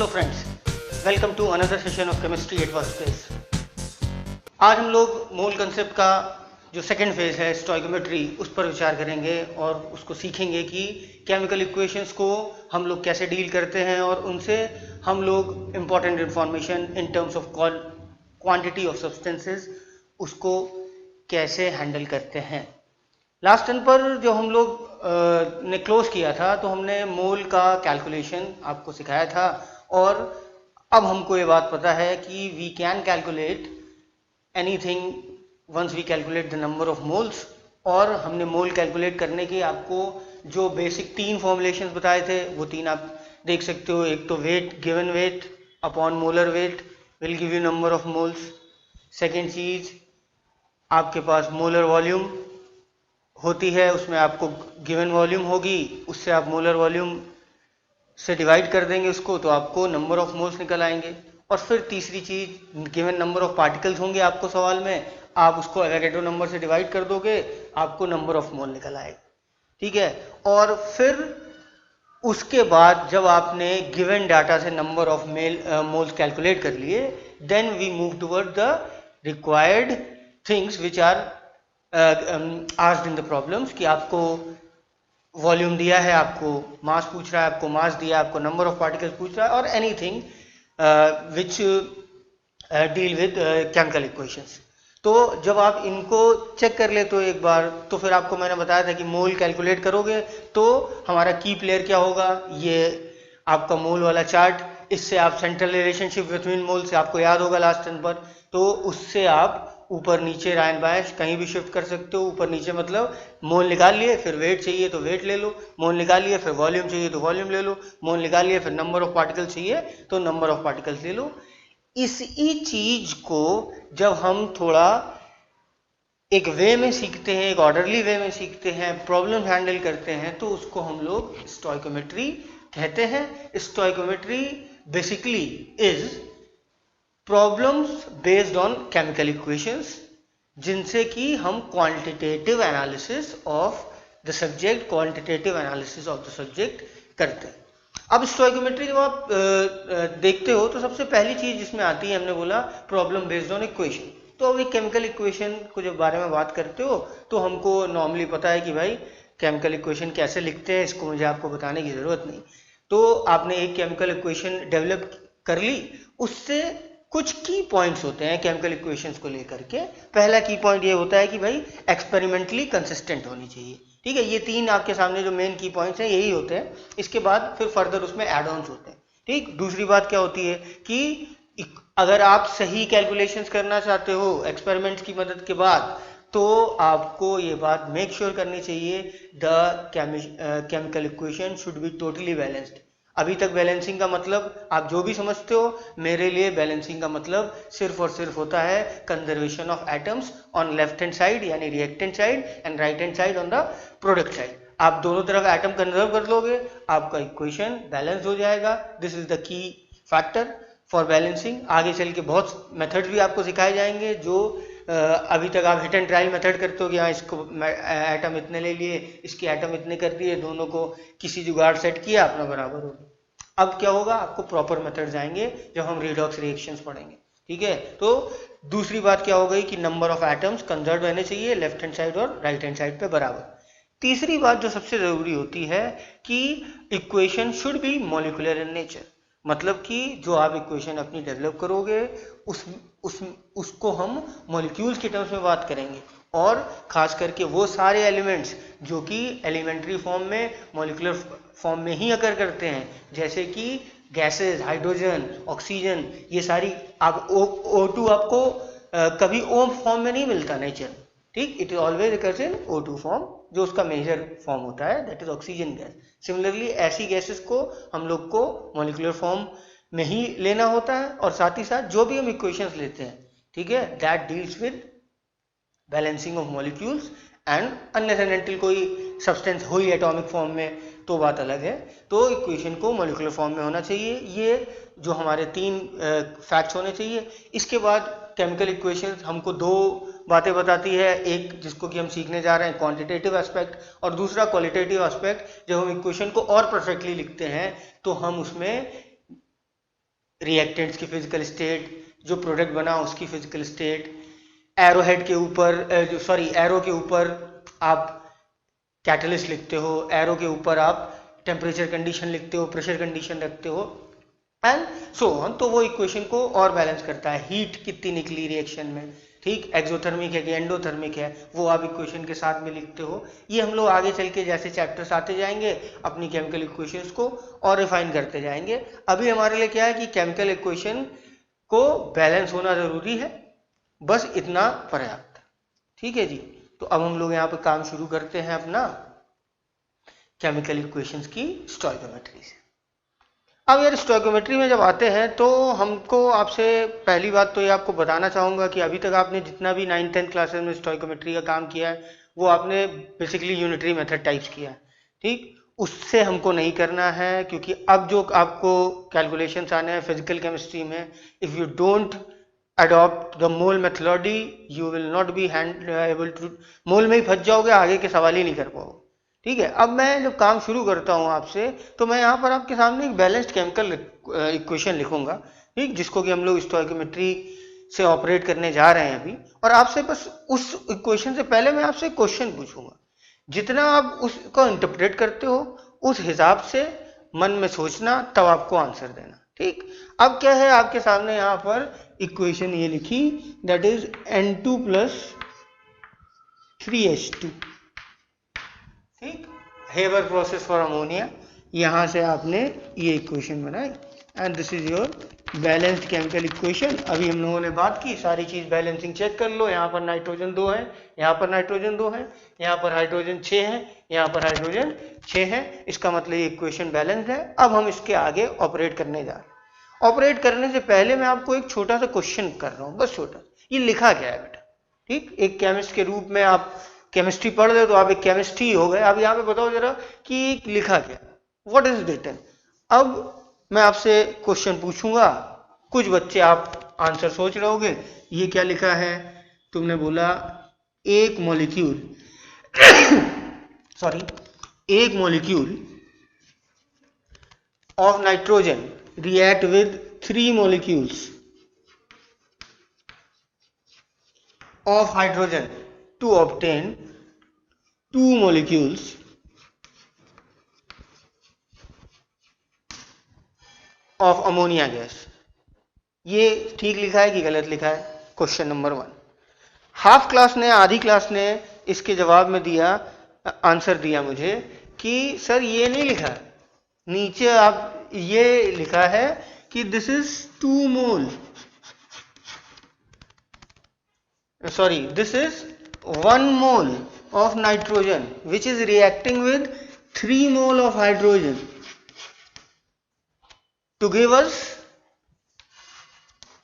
Hello friends, welcome to another session of chemistry at workspace. आज हम लोग मोल concept का जो सेकेंड फेज है स्टोइकोमेट्री, उस पर विचार करेंगे और उसको सीखेंगे कि केमिकल इक्वेशंस को हम लोग कैसे डील करते हैं और उनसे हम लोग important information in terms of quantity of substances उसको कैसे हैंडल करते हैं। लास्ट टर्न पर जो हम लोग ने क्लोज किया था तो हमने मोल का कैलकुलेशन आपको सिखाया था और अब हमको ये बात पता है कि we can calculate anything once we calculate the number of moles. और हमने मोल कैलकुलेट करने की आपको जो बेसिक 3 फॉर्मुलेशंस बताए थे वो 3 आप देख सकते हो। एक तो weight, given weight upon molar weight will give you number of moles. Second चीज आपके पास मोलर वॉल्यूम होती है, उसमें आपको गिवन वॉल्यूम होगी, उससे आप मोलर वॉल्यूम से डिवाइड कर देंगे उसको तो आपको नंबर ऑफ मोल्स निकल आएंगे। और फिर तीसरी चीज गिवन नंबर ऑफ पार्टिकल्स होंगे आपको सवाल में, आप उसको एवोगैड्रो नंबर से डिवाइड कर दोगे, आपको नंबर ऑफ मोल निकल आएगा। ठीक है, और फिर उसके बाद जब आपने गिवन डाटा से नंबर ऑफ मोल्स कैलकुलेट कर लिए, then we move toward the required things which are asked in the problems कि आपको वॉल्यूम दिया है, आपको मास पूछ रहा है, आपको मास दिया है, आपको नंबर ऑफ पार्टिकल्स पूछ रहा है और anything which deal with chemical equations. तो जब आप इनको चेक कर ले तो एक बार तो फिर आपको मैंने बताया था कि मोल कैलकुलेट करोगे तो हमारा की प्लेयर क्या होगा, ये आपका मोल वाला चार्ट। इससे आप सेंट्रल रिलेशनशिप बिटवीन मोल से आपको याद होगा लास्ट टर्न पर, तो उससे आप ऊपर नीचे रायन बायस कहीं भी शिफ्ट कर सकते हो। ऊपर नीचे मतलब मोल निकाल लिए, फिर वेट चाहिए तो वेट ले लो, मोल निकाल लिए फिर वॉल्यूम चाहिए तो वॉल्यूम ले लो, मोल निकाल लिए फिर नंबर ऑफ पार्टिकल्स चाहिए तो नंबर ऑफ पार्टिकल्स ले लो। इसी चीज को जब हम थोड़ा एक वे में सीखते हैं, एक ऑर्डरली वे में सीखते हैं, प्रॉब्लम हैंडल करते हैं, तो उसको हम लोग स्टोइकोमेट्री कहते हैं। Stoichiometry basically is problems based on chemical equations, जिनसे कि हम quantitative analysis of the subject करते हैं। अब स्टोइकोमेट्री जब आप देखते हो तो सबसे पहली चीज जिसमें आती है, हमने बोला प्रॉब्लम बेस्ड ऑन इक्वेशन। तो अब एक केमिकल इक्वेशन को जब बारे में बात करते हो तो हमको नॉर्मली पता है कि भाई केमिकल इक्वेशन कैसे लिखते हैं, इसको मुझे आपको बताने की जरूरत नहीं। तो आपने एक केमिकल इक्वेशन डेवलप कर ली, उससे कुछ की पॉइंट्स होते हैं केमिकल इक्वेशंस को लेकर के। पहला की पॉइंट ये होता है कि भाई एक्सपेरिमेंटली कंसिस्टेंट होनी चाहिए। ठीक है, ये 3 आपके सामने जो मेन की पॉइंट्स हैं यही होते हैं। इसके बाद फिर फर्दर उसमें एड ऑन्स होते हैं। ठीक, दूसरी बात क्या होती है कि अगर आप सही कैलकुलेशंस करना चाहते हो एक्सपेरिमेंट्स की मदद के बाद, तो आपको ये बात मेक श्योर करनी चाहिए the chemical equation should be totally balanced. अभी तक बैलेंसिंग का मतलब आप जो भी समझते हो, मेरे लिए बैलेंसिंग का मतलब सिर्फ और सिर्फ होता है conservation of atoms on left hand side यानी reactant side and right hand side on the product side. आप दोनों तरफ एटम कंजर्व कर लोगे, आपका इक्वेशन बैलेंस हो जाएगा। This is the key factor for balancing. आगे चल के बहुत मेथड्स भी आपको सिखाए जाएंगे जो अभी तक आप हिट एंड ट्रायल मेथड करते हो कि हाँ इसको एटम इतने ले लिए, इसके एटम इतने कर दिए, दोनों को किसी जुगाड़ सेट किया, अपना बराबर हो गया। अब क्या होगा, आपको प्रॉपर मेथड्स आएंगे जब हम रिडॉक्स रिएक्शंस पढ़ेंगे। ठीक है, तो दूसरी बात क्या हो गई कि नंबर ऑफ एटम्स कंजर्व रहने चाहिए लेफ्ट हैंड साइड और राइट हैंड साइड पे बराबर। तीसरी बात जो सबसे जरूरी होती है कि equation should B molecular in nature. मतलब कि जो आप इक्वेशन अपनी डेवलप करोगे उसको हम मॉलिक्यूल्स के टर्म्स में बात करेंगे, और खास करके वो सारे एलिमेंट्स जो कि एलिमेंट्री फॉर्म में मॉलिक्यूलर फॉर्म में ही अकर करते हैं, जैसे कि गैसेस, हाइड्रोजन, ऑक्सीजन, ये सारी। आप O2 आपको कभी O फॉर्म में नहीं मिलता नेचर। ठीक, it is always occurs in O2 form, जो उसका मेजर फॉर्म होता है, that is oxygen gas. Similarly ऐसी गैसेस को हम लोग को मॉलिक्यूलर फॉर्म में ही लेना होता है, और साथ ही साथ जो भी हम इक्वेशंस लेते हैं, ठीक है, that deals with balancing of molecules and unless and until कोई सब्सटेंस हो ही एटॉमिक फॉर्म में तो बात अलग है। तो इक्वेशन को मॉलिक्यूलर फॉर्म में होना चाहिए। ये जो हमारे 3 फैक्ट्स होने चाहिए। इसके बाद केमिकल इक्वेशंस हमको 2 बातें बताती है, एक जिसको कि हम सीखने जा रहे हैं क्वांटिटेटिव एस्पेक्ट, और दूसरा क्वालिटेटिव एस्पेक्ट। जब हम इक्वेशन को और परफेक्टली लिखते हैं तो हम उसमें रिएक्टेंट्स की फिजिकल स्टेट, जो प्रोडक्ट बना उसकी फिजिकल स्टेट, एरो हेड के ऊपर एरो के ऊपर आप कैटलिस्ट लिखते हो, एरो के ऊपर आप टेम्परेचर कंडीशन लिखते हो, प्रेशर कंडीशन रखते हो एंड सो ऑन। तो वो इक्वेशन को और बैलेंस करता है। हीट कितनी निकली रिएक्शन में, ठीक, एक्सोथर्मिक है कि एंडोथर्मिक है, वो आप इक्वेशन के साथ में लिखते हो। ये हम लोग आगे चल के जैसे चैप्टर्स आते जाएंगे अपनी केमिकल इक्वेशंस को और रिफाइन करते जाएंगे। अभी हमारे लिए क्या है कि केमिकल इक्वेशन को बैलेंस होना जरूरी है, बस इतना पर्याप्त, ठीक है जी। तो अब हम लोग यहाँ पे काम शुरू करते हैं अपना केमिकल इक्वेशंस की स्टोइकोमेट्री से। अब यार स्टोइकोमेट्री में जब आते हैं तो हमको आपसे पहली बात तो ये आपको बताना चाहूँगा कि अभी तक आपने जितना भी 9th-10th क्लासेस में स्टोइकोमेट्री का काम किया है वो आपने बेसिकली यूनिटरी मेथड टाइप्स किया है, ठीक। उससे हमको नहीं करना है, क्योंकि अब जो आपको कैलकुलेशंस आने हैं फिजिकल केमिस्ट्री में, if you don't adopt the mole methodology you will not be able to, mole में ही फंस जाओगे, आगे के सवाल ही नहीं कर पाओगे, ठीक है। अब मैं जब काम शुरू करता हूं आपसे तो मैं यहाँ पर आपके सामने एक बैलेंस्ड केमिकल इक्वेशन लिखूंगा, ठीक, जिसको कि हम लोग स्टोइकोमेट्री से ऑपरेट करने जा रहे हैं अभी। और आपसे बस उस इक्वेशन से पहले मैं आपसे क्वेश्चन पूछूंगा, जितना आप उसको इंटरप्रेट करते हो उस हिसाब से मन में सोचना, तब आपको आंसर देना, ठीक। अब क्या है आपके सामने यहाँ पर इक्वेशन ये लिखी, दैट इज N2 + 3H2, ठीक, हेबर प्रोसेस फॉर अमोनिया। यहाँ से आपने ये इक्वेशन बनाई and this is your balanced chemical equation. अभी हम लोगों ने बात की, सारी चीज बैलेंसिंग चेक कर लो। यहाँ पर नाइट्रोजन 2 है, यहाँ पर नाइट्रोजन 2 है, यहाँ पर हाइड्रोजन 6 है, यहाँ पर हाइड्रोजन 6 है, इसका मतलब ये इक्वेशन बैलेंस्ड है। अब हम इसके आगे ऑपरेट करने जा रहे हैं। ऑपरेट करने से पहले मैं आपको एक छोटा सा क्वेश्चन कर रहा हूँ, बस छोटा। ये लिखा क्या है बेटा, ठीक, एक केमिस्ट के रूप में आप केमिस्ट्री पढ़ रहे हो तो आप एक केमिस्ट ही हो गए। अब यहाँ पे बताओ जरा कि लिखा क्या, व्हाट इज रिटन। अब मैं आपसे क्वेश्चन पूछूंगा, कुछ बच्चे आप आंसर सोच रहे होगे, ये क्या लिखा है। तुमने बोला एक मॉलिक्यूल सॉरी एक molecule of nitrogen react with 3 molecules of hydrogen to obtain 2 molecules of ammonia gas। ये ठीक लिखा है कि गलत लिखा है, क्वेश्चन नंबर 1। हाफ क्लास ने, आधी क्लास ने इसके जवाब में दिया, आंसर दिया मुझे कि सर ये नहीं लिखा, नीचे आप ये लिखा है कि this is 2 mole, sorry this is 1 mole of nitrogen which is reacting with 3 mole of hydrogen to give us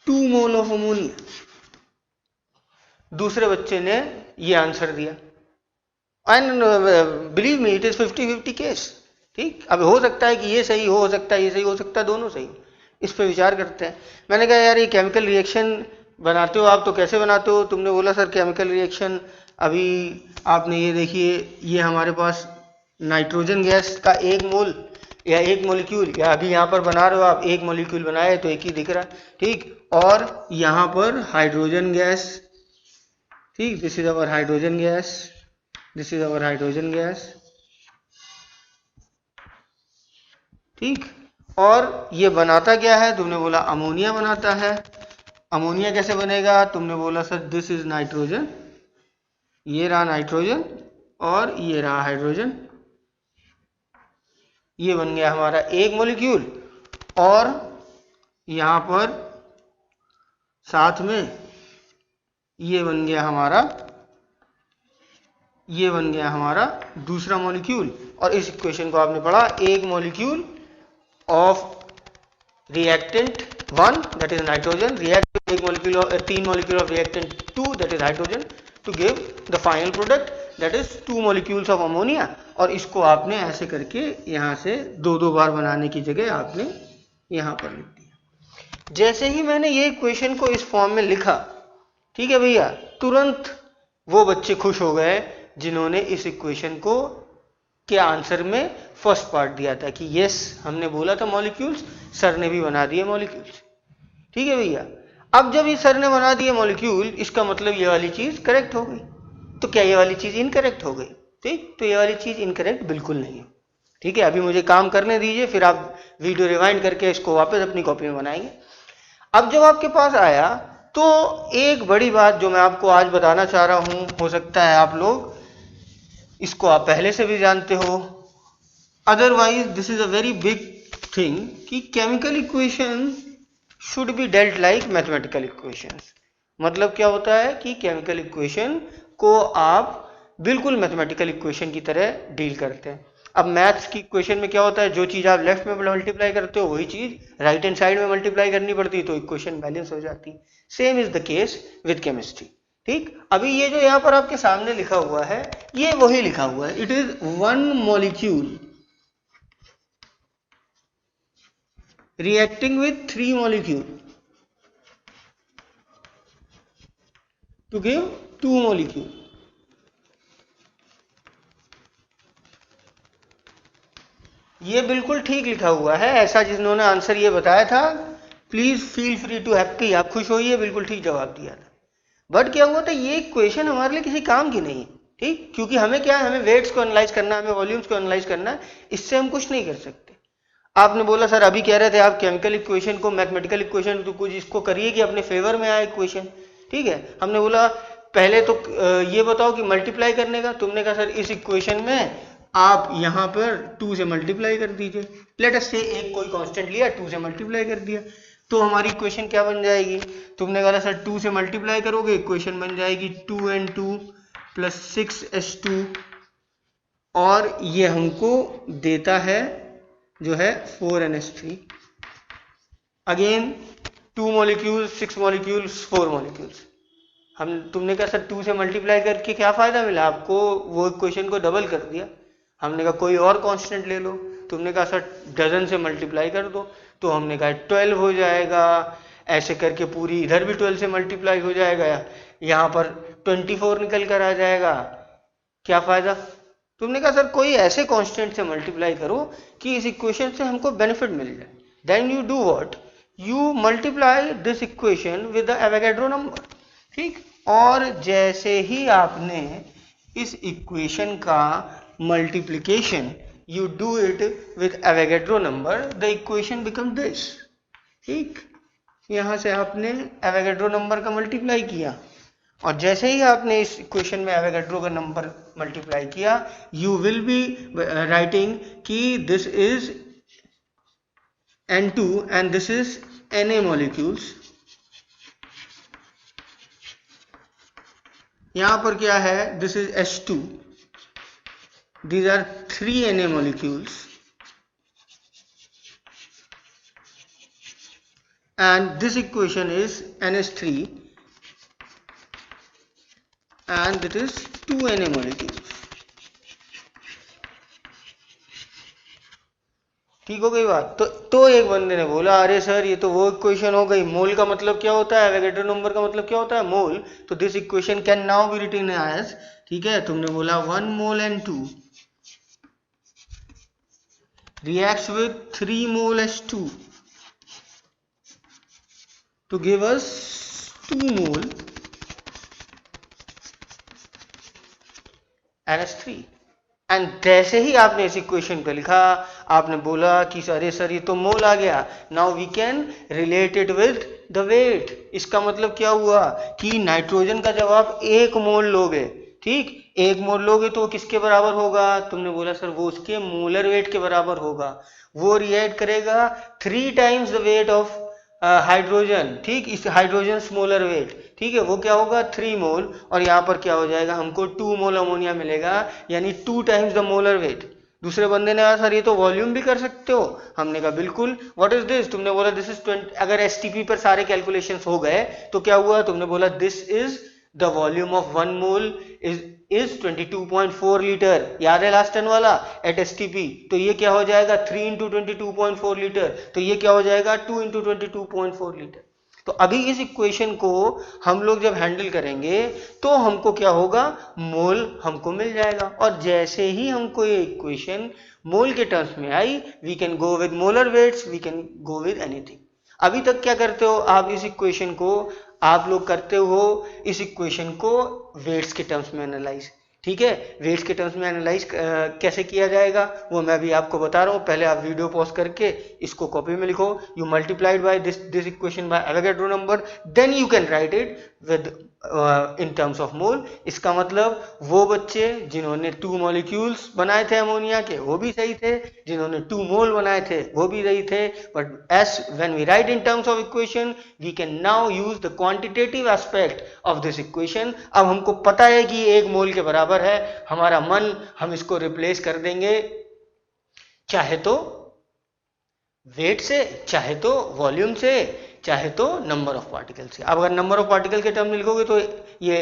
2 mole of ammonia. दूसरे बच्चे ने ये आंसर दिया and believe me it is 50-50 case, ठीक। अब हो सकता है कि ये सही हो सकता है, ये सही हो सकता है, दोनों सही, इस पे विचार करते हैं। मैंने कहा यार ये केमिकल रिएक्शन बनाते हो आप तो कैसे बनाते हो। तुमने बोला सर केमिकल रिएक्शन, अभी आपने ये देखिए, ये हमारे पास नाइट्रोजन गैस का 1 मोल या 1 मॉलिक्यूल, या अभी यहाँ पर बना रहे हो आप, 1 मॉलिक्यूल बनाए तो एक ही दिख रहा है, ठीक। और यहाँ पर हाइड्रोजन गैस, ठीक, this is our hydrogen gas, this is our hydrogen gas, ठीक। और ये बनाता क्या है, तुमने बोला अमोनिया बनाता है। अमोनिया कैसे बनेगा, तुमने बोला सर दिस इज नाइट्रोजन, ये रहा नाइट्रोजन और ये रहा हाइड्रोजन, ये बन गया हमारा 1 मॉलिक्यूल। और यहां पर साथ में ये बन गया हमारा दूसरा मॉलिक्यूल। और इस इक्वेशन को आपने पढ़ा, 1 molecule of reactant 1 that is nitrogen react with 3 molecule of reactant 2 that is hydrogen to give the final product that is 2 molecules of ammonia। और इसको आपने ऐसे करके यहाँ से 2-2 बार बनाने की जगह आपने यहाँ पर लिख दिया। जैसे ही मैंने ये इक्वेशन को इस फॉर्म में लिखा, ठीक है भैया, तुरंत वो बच्चे खुश हो गए जिन्होंने इस इक्वेशन को के आंसर में फर्स्ट पार्ट दिया था कि यस हमने बोला था मॉलिक्यूल्स, सर ने भी बना दिए मॉलिक्यूल्स, ठीक है भैया। अब जब ये सर ने बना दिया मॉलिक्यूल, इसका मतलब ये वाली चीज करेक्ट हो गई। तो क्या ये वाली चीज इनकरेक्ट हो गई? ठीक, तो ये वाली चीज इनकरेक्ट बिल्कुल नहीं है। ठीक है, अभी मुझे काम करने दीजिए, फिर आप वीडियो रिवाइंड करके इसको वापस अपनी कॉपी में बनाएंगे। अब जब आपके पास आया तो एक बड़ी बात जो मैं आपको आज बताना चाह रहा हूं, हो सकता है आप लोग इसको आप पहले से भी जानते हो, otherwise this is a very big thing, कि chemical equation should be dealt like mathematical equations. मतलब क्या होता है कि केमिकल इक्वेशन को आप बिल्कुल मैथमेटिकल इक्वेशन की तरह डील करते हैं। अब मैथ्स की इक्वेशन में क्या होता है, जो चीज आप लेफ्ट में मल्टीप्लाई करते हो वही चीज राइट हैंड साइड में मल्टीप्लाई करनी पड़ती है, तो इक्वेशन बैलेंस हो जाती है। Same is the case with chemistry. ठीक, अभी ये जो यहाँ पर आपके सामने लिखा हुआ है, ये वही लिखा हुआ है, it is one molecule reacting with 3 molecule to give 2 molecule। ये बिल्कुल ठीक लिखा हुआ है, ऐसा जिन्होंने आंसर ये बताया था, please feel free to happy, आप खुश होइए, बिल्कुल ठीक जवाब दिया था। बट क्या हुआ था, ये क्वेश्चन हमारे लिए किसी काम की नहीं है। ठीक, क्योंकि हमें क्या है, हमें वेट्स को एनालाइज करना है, हमें वॉल्यूम्स को एनालाइज करना है, इससे हम कुछ नहीं कर सकते। आपने बोला सर अभी कह रहे थे आप केमिकल इक्वेशन को मैथमेटिकल इक्वेशन, तो कुछ इसको करिए कि अपने फेवर में आए इक्वेशन। ठीक है, हमने बोला पहले तो ये बताओ कि मल्टीप्लाई करने का, तुमने कहा सर इस इक्वेशन में आप यहाँ पर 2 से मल्टीप्लाई कर दीजिए। लेट अस से एक कोई कांस्टेंट लिया, 2 से मल्टीप्लाई कर दिया, तो हमारी इक्वेशन क्या बन जाएगी? तुमने कहा सर 2 से मल्टीप्लाई करोगे, इक्वेशन बन जाएगी 2n2 प्लस 6s2, और ये हमको देता है जो है 4ns3। Again 2 molecules, 6 molecules, 4 molecules. तुमने कहा सर 2 से मल्टीप्लाई करके क्या फायदा मिला आपको? वो इक्वेशन को डबल कर दिया। हमने कहा कोई और कांस्टेंट ले लो। तुमने कहा सर डजन से मल्टीप्लाई कर दो, तो हमने कहा 12 हो जाएगा। ऐसे करके पूरी इधर भी 12 से मल्टीप्लाई हो जाएगा, यहाँ पर 24 निकल कर आ जाएगा। क्या फायदा? तुमने कहा सर कोई ऐसे कांस्टेंट से मल्टीप्लाई करो कि इस इक्वेशन से हमको बेनिफिट मिल जाए। Then you do what, you multiply this equation with the Avogadro number. ठीक, और जैसे ही आपने इस इक्वेशन का multiplication you do it with Avogadro number, the equation become this. ठीक, यहां से आपने एवोगैड्रो नंबर का मल्टीप्लाई किया, और जैसे ही आपने इस इक्वेशन में एवोगैड्रो का नंबर मल्टीप्लाई किया, यू विल बी राइटिंग कि this is N2 and this is Na molecules। यहां पर क्या है, this is H2, these are 3 Na molecules, and this equation is NH3 and it is 2 Na molecules। ठीक हो गई बात? तो एक बंदे ने बोला अरे सर ये तो वो इक्वेशन हो गई, मोल का मतलब क्या होता है, एवोगैड्रो नंबर का मतलब क्या होता है, मोल। तो this equation can now be written as, ठीक है, तुमने बोला 1 mole N2 reacts with 3 mole H2 to give us 2 mole NH3। And जैसे ही आपने इस इक्वेशन को लिखा, आपने बोला कि अरे सर ये तो मोल आ गया, now we can relate it with the weight. इसका मतलब क्या हुआ कि नाइट्रोजन का जब आप 1 मोल लोगे, ठीक, 1 मोल लोगे तो किसके बराबर होगा? तुमने बोला सर वो उसके मोलर वेट के बराबर होगा। वो रिएक्ट करेगा 3 times the weight of hydrogen. ठीक, इस हाइड्रोजन मोलर वेट, ठीक है, वो क्या होगा 3 मोल, और यहाँ पर क्या हो जाएगा, हमको 2 मोल अमोनिया मिलेगा, यानी 2 टाइम्स द मोलर वेट। दूसरे बंदे ने कहा सर ये तो वॉल्यूम भी कर सकते हो। हमने कहा बिल्कुल, व्हाट इज दिस? तुमने बोला दिस इज 20। अगर एसटीपी पर सारे कैलकुलेशंस हो गए तो क्या हुआ? तुमने बोला this is the volume of 1 mole is 22.4 litre. याद है लास्ट टर्न वाला एट एसटीपी? तो ये क्या हो जाएगा 3 इंटू 22.4 लीटर, तो ये क्या हो जाएगा 2 इंटू 22.4 लीटर। तो अभी इस इक्वेशन को हम लोग जब हैंडल करेंगे तो हमको क्या होगा, मोल हमको मिल जाएगा। और जैसे ही हमको ये इक्वेशन मोल के टर्म्स में I, we can go with molar weights, we can go with anything. अभी तक क्या करते हो आप, इस इक्वेशन को आप लोग करते हो इस इक्वेशन को वेट्स के टर्म्स में एनालाइज। ठीक है, वेट्स के टर्म्स में एनालाइज कैसे किया जाएगा वो मैं भी आपको बता रहा हूँ। पहले आप वीडियो पॉज करके इसको कॉपी में लिखो, you multiplied by this equation by Avogadro number, then you can write it with in terms of mole. इसका मतलब वो बच्चे जिन्होंने 2 मॉलिक्यूल्स बनाए थे अमोनिया के वो भी सही थे, जिन्होंने 2 मोल बनाए थे वो भी सही थे, but as when we write in terms of equation we can now use the quantitative aspect of this equation. अब हमको पता है कि 1 मोल के बराबर है, हमारा मन हम इसको रिप्लेस कर देंगे चाहे तो वेट से, चाहे तो वॉल्यूम से, चाहे तो नंबर ऑफ पार्टिकल से। अब अगर नंबर ऑफ पार्टिकल के टर्म लिखोगे तो ये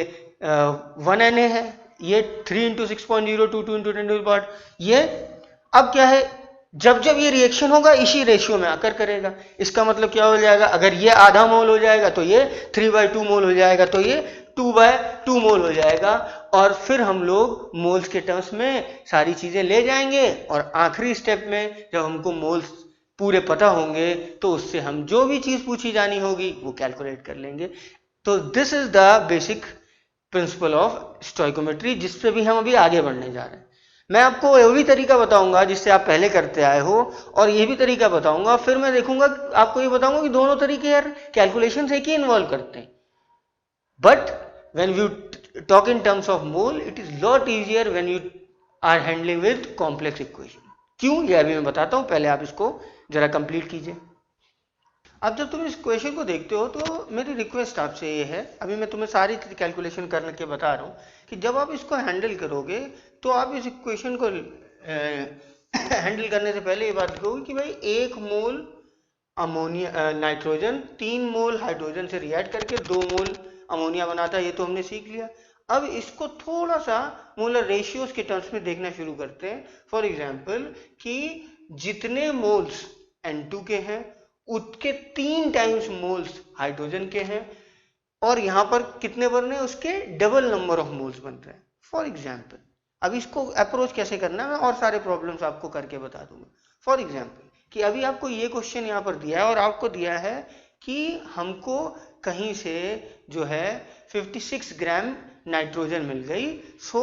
1Na है, ये 3 × 6.022 × 10 पार्ट। ये अब क्या है, जब जब ये रिएक्शन होगा इसी रेशियो में आकर करेगा। इसका मतलब क्या हो जाएगा, अगर ये आधा मोल हो जाएगा तो ये 3/2 मोल हो जाएगा, तो ये 2/2 मोल हो जाएगा। और फिर हम लोग मोल्स के टर्म्स में सारी चीजें ले जाएंगे और आखिरी स्टेप में जब हमको मोल्स पूरे पता होंगे तो उससे हम जो भी चीज पूछी जानी होगी वो कैलकुलेट कर लेंगे। तो this is the basic principle of stoichiometry, जिससे भी हम अभी आगे बढ़ने जा रहे हैं। मैं आपको वो भी तरीका बताऊंगा जिससे आप पहले करते आए हो, और ये भी तरीका बताऊंगा, फिर मैं देखूंगा आपको ये बताऊंगा कि दोनों तरीके यार कैलकुलेशन एक ही इन्वॉल्व करते हैं। But when you talk in terms of mole it is lot easier when you are handling with complex equation. क्यों, ये अभी मैं बताता हूं, पहले आप इसको जरा कंप्लीट कीजिए। अब जब तुम इस क्वेश्चन को देखते हो तो मेरी रिक्वेस्ट आपसे ये है, अभी मैं तुम्हें सारी कैलकुलेशन करके बता रहा हूँ कि जब आप इसको हैंडल करोगे तो आप इस इक्वेशन को हैंडल करने से पहले ये बात लिखोगे कि भाई 1 मोल अमोनिया नाइट्रोजन 3 मोल हाइड्रोजन से रिएक्ट करके 2 मोल अमोनिया बनाता है, ये तो हमने सीख लिया। अब इसको थोड़ा सा मोलर रेशियोज के टर्म्स में देखना शुरू करते हैं। फॉर एग्जाम्पल कि जितने मोल्स N2 के हैं उसके 3 टाइम्स मोल्स हाइड्रोजन के हैं, और यहां पर कितने बन रहे हैं, उसके डबल नंबर ऑफ मोल्स बन रहे हैं। फॉर एग्जाम्पल अब इसको अप्रोच कैसे करना है मैं और सारे प्रॉब्लम्स आपको करके बता दूंगा। फॉर एग्जाम्पल कि अभी आपको ये क्वेश्चन यहाँ पर दिया है और आपको दिया है कि हमको कहीं से जो है 56 ग्राम नाइट्रोजन मिल गई, सो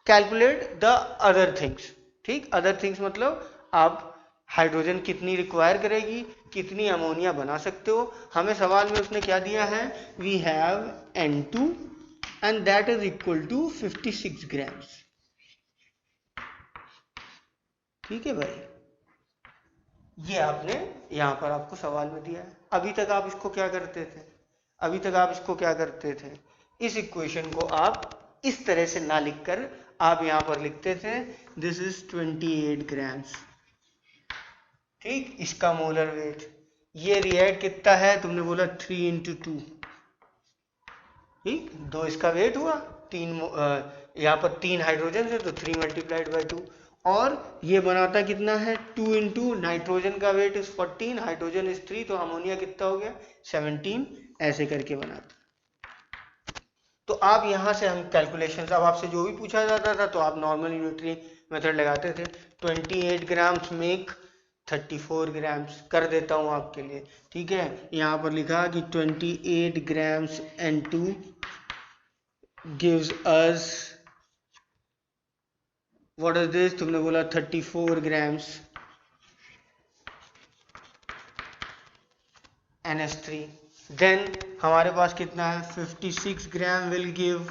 कैलकुलेट द अदर थिंग्स। ठीक, अदर थिंग्स मतलब आप हाइड्रोजन कितनी रिक्वायर करेगी, कितनी अमोनिया बना सकते हो। हमें सवाल में उसने क्या दिया है, we have N2 and that is equal to 56 grams. ठीक है भाई, ये आपने यहां पर आपको सवाल में दिया है। अभी तक आप इसको क्या करते थे, अभी तक आप इसको क्या करते थे, इस इक्वेशन को आप इस तरह से ना लिखकर आप यहां पर लिखते थे दिस इज 28 ग्राम्स। ठीक, इसका मोलर वेट, ये रिएक्ट कितना है, तुमने बोला 3 × 2। ठीक, 2 इसका वेट हुआ, 3 यहाँ पर 3 हाइड्रोजन है तो 3 × 2, और ये बनाता कितना है 2 × नाइट्रोजन का वेट इज 14, हाइड्रोजन इज 3, तो अमोनिया कितना हो गया 17, ऐसे करके बनाता। तो आप यहां से हम कैलकुलेशन, अब आपसे जो भी पूछा जाता था तो आप नॉर्मल यूनिटरी मेथड लगाते थे। 28 ग्राम्स मेक 34 ग्राम्स, कर देता हूं आपके लिए। ठीक है, यहां पर लिखा कि 28 grams N2 gives us what is this, तुमने बोला 34 ग्राम्स NH3। देन हमारे पास कितना है 56 ग्राम विल गिव,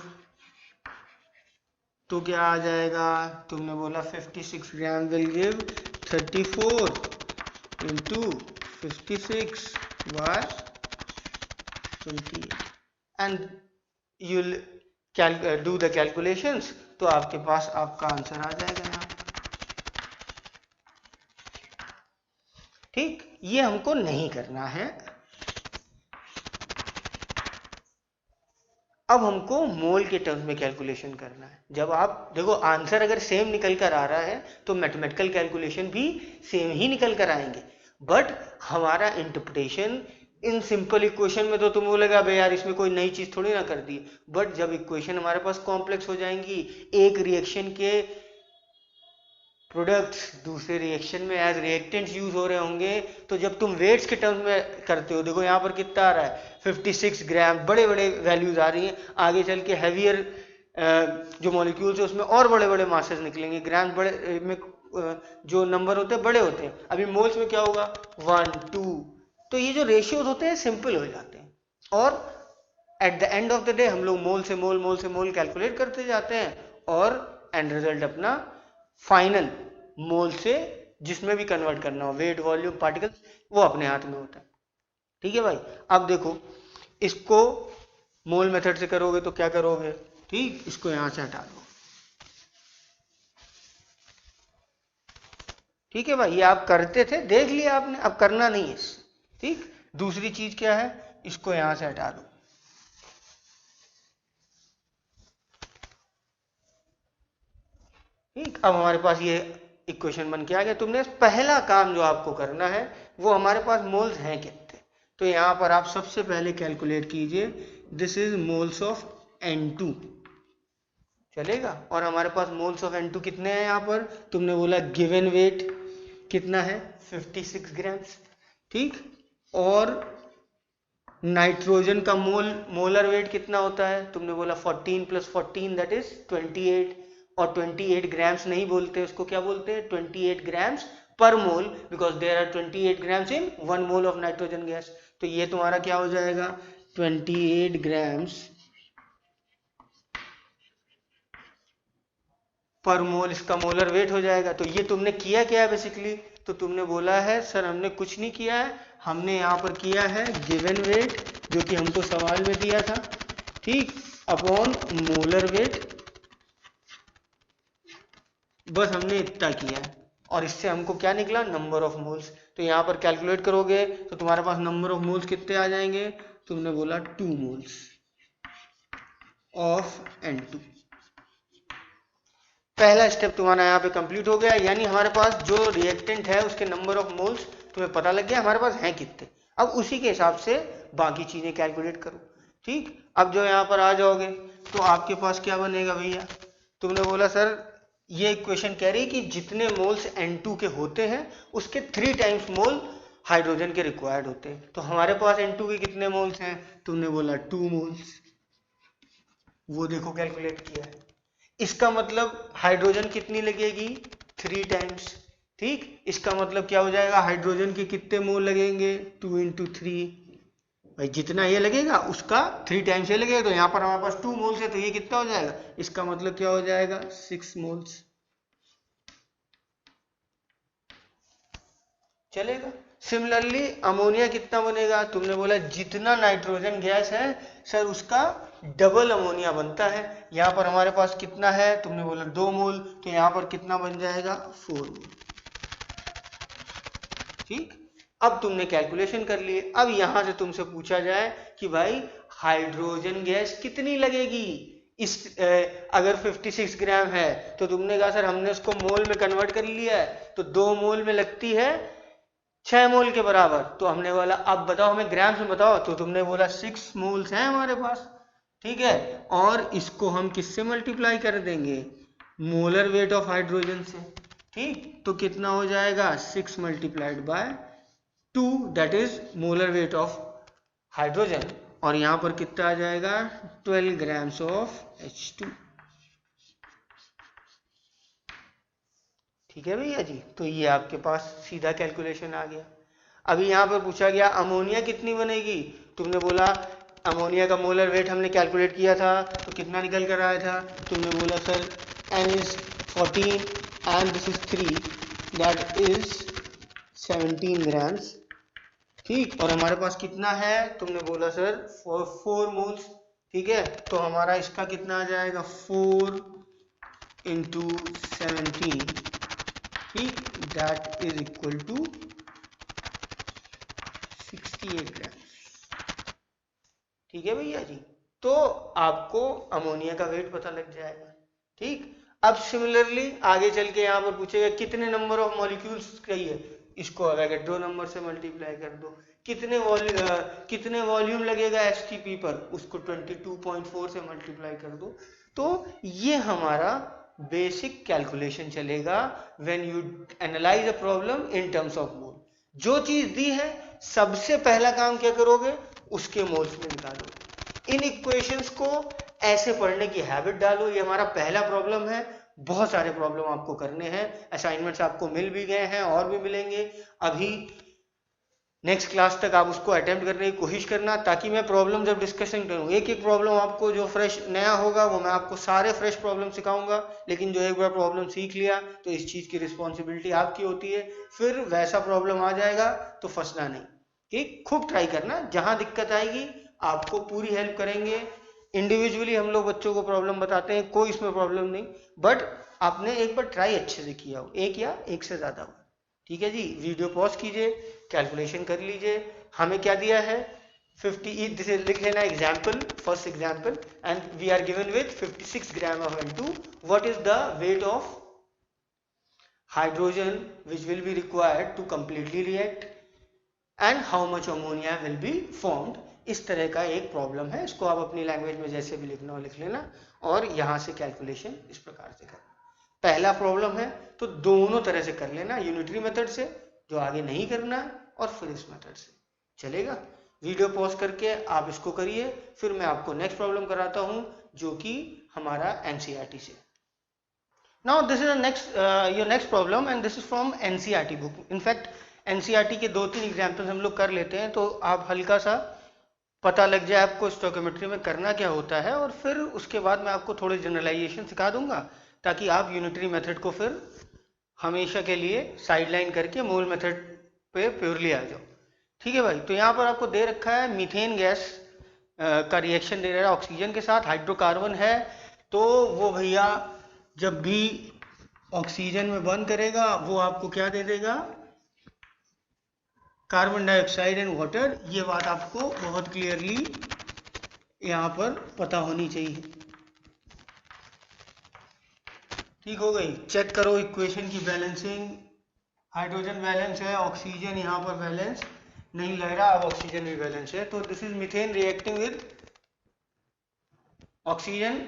तो क्या आ जाएगा, तुमने बोला 56 gram will give 34 × 56 by 28 and you do the calculations, तो आपके पास आपका आंसर आ जाएगा यहाँ। ठीक, ये हमको नहीं करना है। अब हमको मोल के टर्म्स में कैलकुलेशन करना है। जब आप देखो आंसर अगर सेम निकल कर आ रहा है तो मैथमेटिकल कैलकुलेशन भी सेम ही निकल कर आएंगे, बट हमारा इंटरप्रिटेशन इन सिंपल इक्वेशन में तो तुम बोलेगा भाई यार इसमें कोई नई चीज थोड़ी ना कर दी, बट जब इक्वेशन हमारे पास कॉम्प्लेक्स हो जाएंगी, एक रिएक्शन के प्रोडक्ट्स दूसरे रिएक्शन में एज रिएक्टेंट्स यूज हो रहे होंगे, तो जब तुम वेट्स के टर्म्स में करते हो, देखो यहाँ पर कितना आ रहा है 56 ग्राम, बड़े बड़े वैल्यूज आ रही हैं। आगे चल के हैवियर जो मॉलिक्यूल्स है उसमें और बड़े बड़े मासेस निकलेंगे, ग्राम बड़े में जो नंबर होते हैं बड़े होते हैं। अभी मोल्स में क्या होगा 1 2, तो ये जो रेशियोज होते हैं सिंपल हो जाते हैं, और at the end of the day हम लोग मोल से मोल कैलकुलेट करते जाते हैं, और एंड रिजल्ट अपना फाइनल मोल से जिसमें भी कन्वर्ट करना हो, वेट वॉल्यूम पार्टिकल्स, वो अपने हाथ में होता है। ठीक है भाई। अब देखो इसको मोल मेथड से करोगे तो क्या करोगे, ठीक, इसको यहां से हटा दो। ठीक है भाई, ये आप करते थे, देख लिया आपने, अब करना नहीं है। ठीक, दूसरी चीज क्या है, इसको यहां से हटा दो। ठीक, अब हमारे पास ये इक्वेशन बन के आ गया। तुमने पहला काम जो आपको करना है वो हमारे पास मोल्स हैं कितने, तो यहां पर आप सबसे पहले कैलकुलेट कीजिए, this is moles of N2, चलेगा। और हमारे पास मोल्स ऑफ N2 कितने हैं, यहाँ पर तुमने बोला गिवन वेट कितना है 56 ग्राम्स, ठीक। और नाइट्रोजन का मोलर वेट कितना होता है, तुमने बोला 14 + 14 दैट इज 28, और 28 ग्राम्स नहीं बोलते, उसको क्या बोलते हैं 28 grams per mole, because there are 28 grams in 1 mole of nitrogen gas. तो ये तुम्हारा क्या हो जाएगा 28 ग्राम्स पर मोल, इसका मोलर वेट हो जाएगा। तो ये तुमने किया क्या है बेसिकली, तो तुमने बोला है सर हमने कुछ नहीं किया है, हमने यहाँ पर किया है गिवन वेट जो कि हमको सवाल में दिया था, ठीक, अपॉन मोलर वेट, बस हमने इतना किया है, और इससे हमको क्या निकला नंबर ऑफ मोल्स। तो यहाँ पर कैलकुलेट करोगे तो तुम्हारे पास नंबर ऑफ मोल्स कितने आ जाएंगे, तुमने बोला 2 मोल्स ऑफ N2। पहला स्टेप तुम्हारा यहाँ पे कंप्लीट हो गया, यानी हमारे पास जो रिएक्टेंट है उसके नंबर ऑफ मोल्स तुम्हें पता लग गया हमारे पास हैं कितने। अब उसी के हिसाब से बाकी चीजें कैलकुलेट करो, ठीक। अब जो यहाँ पर आ जाओगे तो आपके पास क्या बनेगा भैया, तुमने बोला सर ये इक्वेशन कह रही है कि जितने मोल्स N2 के होते हैं उसके 3 टाइम्स मोल हाइड्रोजन के रिक्वायर्ड होते हैं। तो हमारे पास N2 के कितने मोल्स हैं, तुमने बोला 2 मोल्स, वो देखो कैलकुलेट किया है। इसका मतलब हाइड्रोजन कितनी लगेगी 3 टाइम्स, ठीक। इसका मतलब क्या हो जाएगा, हाइड्रोजन के कितने मोल लगेंगे 2 × 3, भाई जितना ये लगेगा उसका 3 टाइम्स ये लगेगा। तो यहाँ पर हमारे पास 2 मोल्स है, तो ये कितना हो जाएगा, इसका मतलब क्या हो जाएगा 6 मोल्स, चलेगा। सिमिलरली अमोनिया कितना बनेगा, तुमने बोला जितना नाइट्रोजन गैस है सर उसका डबल अमोनिया बनता है। यहाँ पर हमारे पास कितना है, तुमने बोला 2 मोल, तो यहाँ पर कितना बन जाएगा 4 मोल, ठीक। अब तुमने कैलकुलेशन कर लिए। अब यहां से तुमसे पूछा जाए कि भाई हाइड्रोजन गैस कितनी लगेगी इस अगर 56 ग्राम है, तो तुमने कहा सर हमने उसको मोल में कन्वर्ट कर लिया है, तो 2 मोल में लगती है 6 मोल के बराबर। तो हमने बोला अब बताओ हमें ग्राम्स में बताओ, तो तुमने बोला 6 मोल्स हैं हमारे पास, ठीक है। और इसको हम किससे मल्टीप्लाई कर देंगे, मोलर वेट ऑफ हाइड्रोजन से, ठीक। तो कितना हो जाएगा 6 × 2 that is molar weight of hydrogen, और यहां पर कितना आ जाएगा 12 ग्राम्स ऑफ H2, ठीक है भैया जी। तो ये आपके पास सीधा कैलकुलेशन आ गया। अभी यहाँ पर पूछा गया अमोनिया कितनी बनेगी, तुमने बोला अमोनिया का मोलर वेट हमने कैलकुलेट किया था, तो कितना निकल कर आया था, तुमने बोला sir N is 14 and this is 3 that is 17 grams, ठीक। और हमारे पास कितना है, तुमने बोला सर 4 मोल्स, ठीक है। तो हमारा इसका कितना आ जाएगा 4 × 17, ठीक, दैट इज इक्वल टू 68 ग्राम, ठीक है भैया जी। तो आपको अमोनिया का वेट पता लग जाएगा, ठीक। अब सिमिलरली आगे चल के यहाँ पर पूछेगा कितने नंबर ऑफ मॉलिक्यूल्स चाहिए, इसको अवोगाड्रो नंबर से मल्टीप्लाई कर दो। कितने वॉल्यूम लगेगा एसटीपी पर, उसको 22.4 से मल्टीप्लाई कर दो। तो ये हमारा बेसिक कैलकुलेशन चलेगा when you analyse a problem in terms of मोल। जो चीज दी है सबसे पहला काम क्या करोगे, उसके मोल्स में निकालोगे। इन इक्वेशंस को ऐसे पढ़ने की हैबिट डालो। ये हमारा पहला प्रॉब्लम है। बहुत सारे प्रॉब्लम आपको करने हैं, असाइनमेंट्स आपको मिल भी गए हैं और भी मिलेंगे। अभी नेक्स्ट क्लास तक आप उसको अटेम्प्ट करने की कोशिश करना, ताकि मैं प्रॉब्लम जब डिस्कशन करूँ एक एक प्रॉब्लम आपको जो फ्रेश नया होगा वो मैं आपको सारे फ्रेश प्रॉब्लम सिखाऊंगा। लेकिन जो एक बार प्रॉब्लम सीख लिया तो इस चीज़ की रिस्पॉन्सिबिलिटी आपकी होती है, फिर वैसा प्रॉब्लम आ जाएगा तो फंसना नहीं। ठीक, खूब ट्राई करना, जहाँ दिक्कत आएगी आपको पूरी हेल्प करेंगे। इंडिविजुअली हम लोग बच्चों को प्रॉब्लम बताते हैं, कोई इसमें प्रॉब्लम नहीं, बट आपने एक बार ट्राई अच्छे से किया हो, एक या एक से ज़्यादा हो। ठीक है जी, वीडियो पॉज कीजिए, कैलकुलेशन कर लीजिए। हमें क्या दिया है 50, दिस लिख लेना example, first example, and we are given with 56 gram of N2। What is the weight of hydrogen which will be required to completely react and how much ammonia will be formed. इस तरह का एक problem है, इसको आप अपनी language में जैसे भी लिखना हो लिख लेना, और यहां से कैलकुलेशन इस प्रकार से करना। पहला प्रॉब्लम है तो दोनों तरह से कर लेना, यूनिटरी मेथड से जो आगे नहीं करना है, और फिर इस मेथड से चलेगा। वीडियो पॉज करके आप इसको करिए, फिर मैं आपको नेक्स्ट प्रॉब्लम कराता हूं जो कि हमारा एनसीईआरटी से। Now this is your next problem and this is from NCERT book. In fact NCERT के 2-3 एग्जाम्पल्स हम लोग कर लेते हैं तो आप हल्का सा पता लग जाए आपको स्टोइकोमेट्री में करना क्या होता है, और फिर उसके बाद मैं आपको थोड़े जनरलाइजेशन सिखा दूंगा ताकि आप यूनिटरी मेथड को फिर हमेशा के लिए साइडलाइन करके मोल मेथड पे प्योरली आ जाओ। ठीक है भाई, तो यहाँ पर आपको दे रखा है मीथेन गैस का रिएक्शन दे रहा है ऑक्सीजन के साथ, हाइड्रोकार्बन है। तो वो भैया जब भी ऑक्सीजन में बंद करेगा वो आपको क्या दे देगा, कार्बन डाइऑक्साइड एंड वाटर। ये बात आपको बहुत क्लियरली यहाँ पर पता होनी चाहिए। ठीक हो गई, चेक करो इक्वेशन की बैलेंसिंग। हाइड्रोजन बैलेंस है, ऑक्सीजन यहाँ पर बैलेंस नहीं लग रहा, अब ऑक्सीजन भी बैलेंस है। तो this is methane reacting with oxygen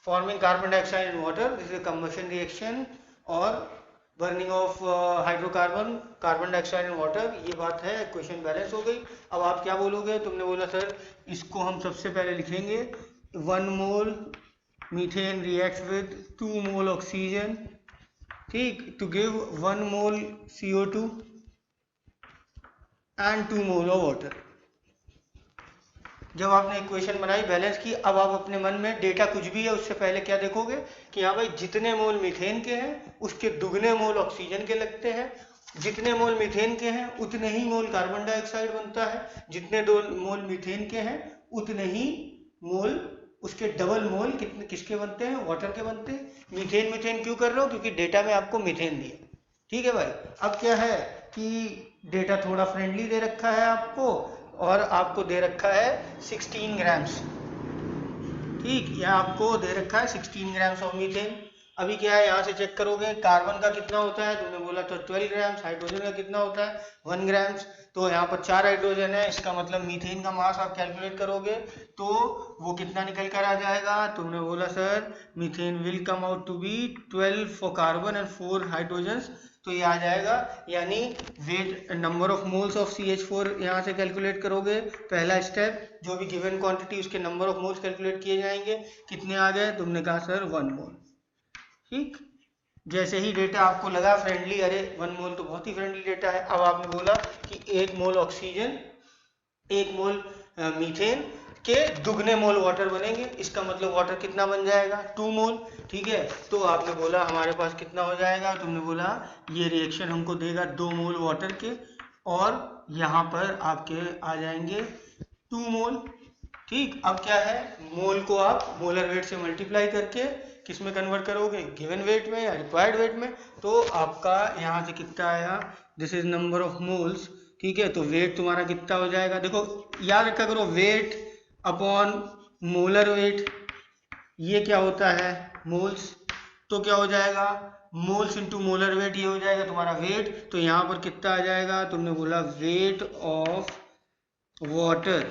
forming carbon dioxide and water. This is combustion reaction और burning of hydrocarbon, carbon dioxide and water. ये बात है, इक्वेशन बैलेंस हो गई। अब आप क्या बोलोगे, तुमने बोला सर इसको हम सबसे पहले लिखेंगे 1 mole methane reacts with 2 mole oxygen, ठीक, to give 1 mole CO2 and 2 mole of water. जब आपने इक्वेशन बनाई, बैलेंस की, अब आप अपने मन में डेटा कुछ भी है उससे पहले क्या देखोगे कि हाँ भाई जितने मोल मीथेन के हैं उसके दुगने मोल ऑक्सीजन के लगते हैं, जितने मोल मीथेन के हैं उतने ही मोल कार्बन डाइऑक्साइड बनता है, जितने 2 मोल मीथेन के हैं उतने ही मोल उसके डबल मोल कितने किसके बनते हैं, वाटर के बनते हैं। मीथेन मीथेन क्यों कर रहे हो, क्योंकि डेटा में आपको मीथेन दिया। ठीक है भाई, अब क्या है कि डेटा थोड़ा फ्रेंडली दे रखा है आपको, और आपको दे रखा है 16 ग्राम्स। ठीक, यहाँ आपको दे रखा है 16 ग्राम्स ऑफ मीथेन। अभी क्या है, यहाँ से चेक करोगे कार्बन का कितना होता है, तुमने बोला तो 12 ग्राम्स, हाइड्रोजन का कितना होता है 1 ग्राम्स। तो यहाँ पर 4 हाइड्रोजन है, इसका मतलब मीथेन का मास आप कैलकुलेट करोगे तो वो कितना निकल कर आ जाएगा। तुमने बोला sir methane will come out to be 12 for carbon and 4 hydrogen, तो ये आ जाएगा, यानी weight number of moles of CH4 यहाँ से कैलकुलेट करोगे। पहला स्टेप, जो भी गिवन क्वांटिटी उसके नंबर ऑफ मोल्स कैलकुलेट किए जाएंगे। कितने आ गए, तुमने कहा सर 1 मोल। ठीक, जैसे ही डेटा आपको लगा फ्रेंडली, अरे 1 मोल तो बहुत ही फ्रेंडली डेटा है, अब आपने बोला कि 1 मोल ऑक्सीजन 1 मोल मीथेन के दुगने मोल वाटर बनेंगे, इसका मतलब वाटर कितना बन जाएगा 2 मोल। ठीक है, तो आपने बोला हमारे पास कितना हो जाएगा, तुमने बोला ये रिएक्शन हमको देगा 2 मोल वाटर के, और यहाँ पर आपके आ जाएंगे 2 मोल। ठीक, अब क्या है, मोल को आप मोलर वेट से मल्टीप्लाई करके किस में कन्वर्ट करोगे, गिवन वेट में या रिक्वायर्ड वेट में। तो आपका यहाँ से कितना आया, this is number of moles. ठीक है, तो वेट तुम्हारा कितना हो जाएगा, देखो याद रखा करो, वेट अपॉन मोलर वेट, ये क्या होता है मोल्स, तो क्या हो जाएगा मोल्स इंटू मोलर वेट, ये हो जाएगा तुम्हारा वेट। तो यहाँ पर कितना आ जाएगा, तुमने बोला वेट ऑफ वाटर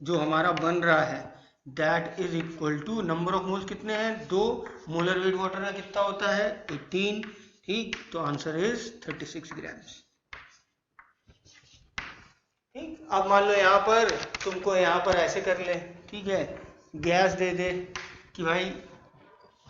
जो हमारा बन रहा है, that is equal to number of moles कितने हैं 2, मोलर वेट वाटर का कितना होता है 18, ठीक, तो आंसर इज 36 ग्राम्स। ठीक, अब मान लो यहाँ पर तुमको यहाँ पर ऐसे कर ले, ठीक है, गैस दे दे कि भाई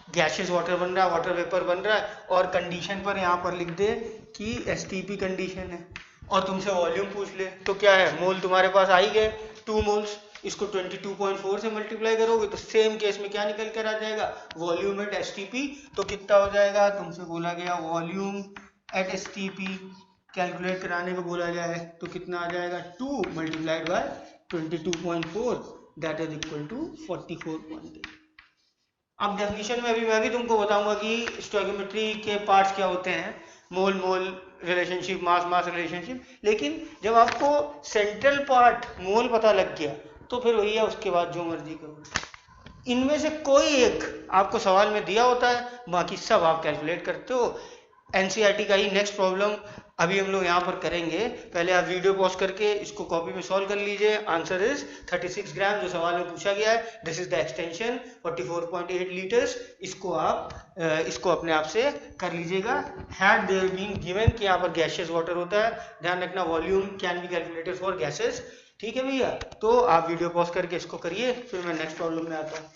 गैसियस वाटर बन रहा है, वाटर वेपर बन रहा है, और कंडीशन पर यहाँ पर लिख दे कि एसटीपी कंडीशन है, और तुमसे वॉल्यूम पूछ ले, तो क्या है, मोल तुम्हारे पास आ ही गए 2 मोल्स, इसको 22.4 से मल्टीप्लाई करोगे तो सेम केस में क्या निकल कर आ जाएगा, वॉल्यूम एट एसटीपी, तो कितना हो जाएगा, तुमसे बोला गया वॉल्यूम एट एसटीपी कैलकुलेट कराने को बोला जाए तो कितना आ जाएगा 2 multiplied by 22.4 that is equal to 44.8। अब डेफिनेशन में अभी मैं भी तुमको बताऊंगा कि स्टोइकोमेट्री के पार्ट्स क्या होते हैं, मोल मोल रिलेशनशिप, मास मास रिलेशनशिप, लेकिन जब आपको सेंट्रल पार्ट मोल पता लग गया तो फिर वही है, उसके बाद जो मर्जी करो। इनमें से कोई एक आपको सवाल में दिया होता है, बाकी सब आप कैलकुलेट करते हो। एनसीईआरटी का ही नेक्स्ट प्रॉब्लम अभी हम लोग यहाँ पर करेंगे, पहले आप वीडियो पॉज करके इसको कॉपी में सॉल्व कर लीजिए। आंसर इज 36 ग्राम जो सवाल में पूछा गया है, this is the extension 44.8 litres, इसको आप इसको अपने आप से कर लीजिएगा। हैड देयर बीन गिवन कि यहाँ पर गैसियस वाटर होता है, ध्यान रखना volume can be calculated for gases, ठीक है भैया। तो आप वीडियो पॉज करके इसको करिए, फिर मैं नेक्स्ट प्रॉब्लम में आता हूँ।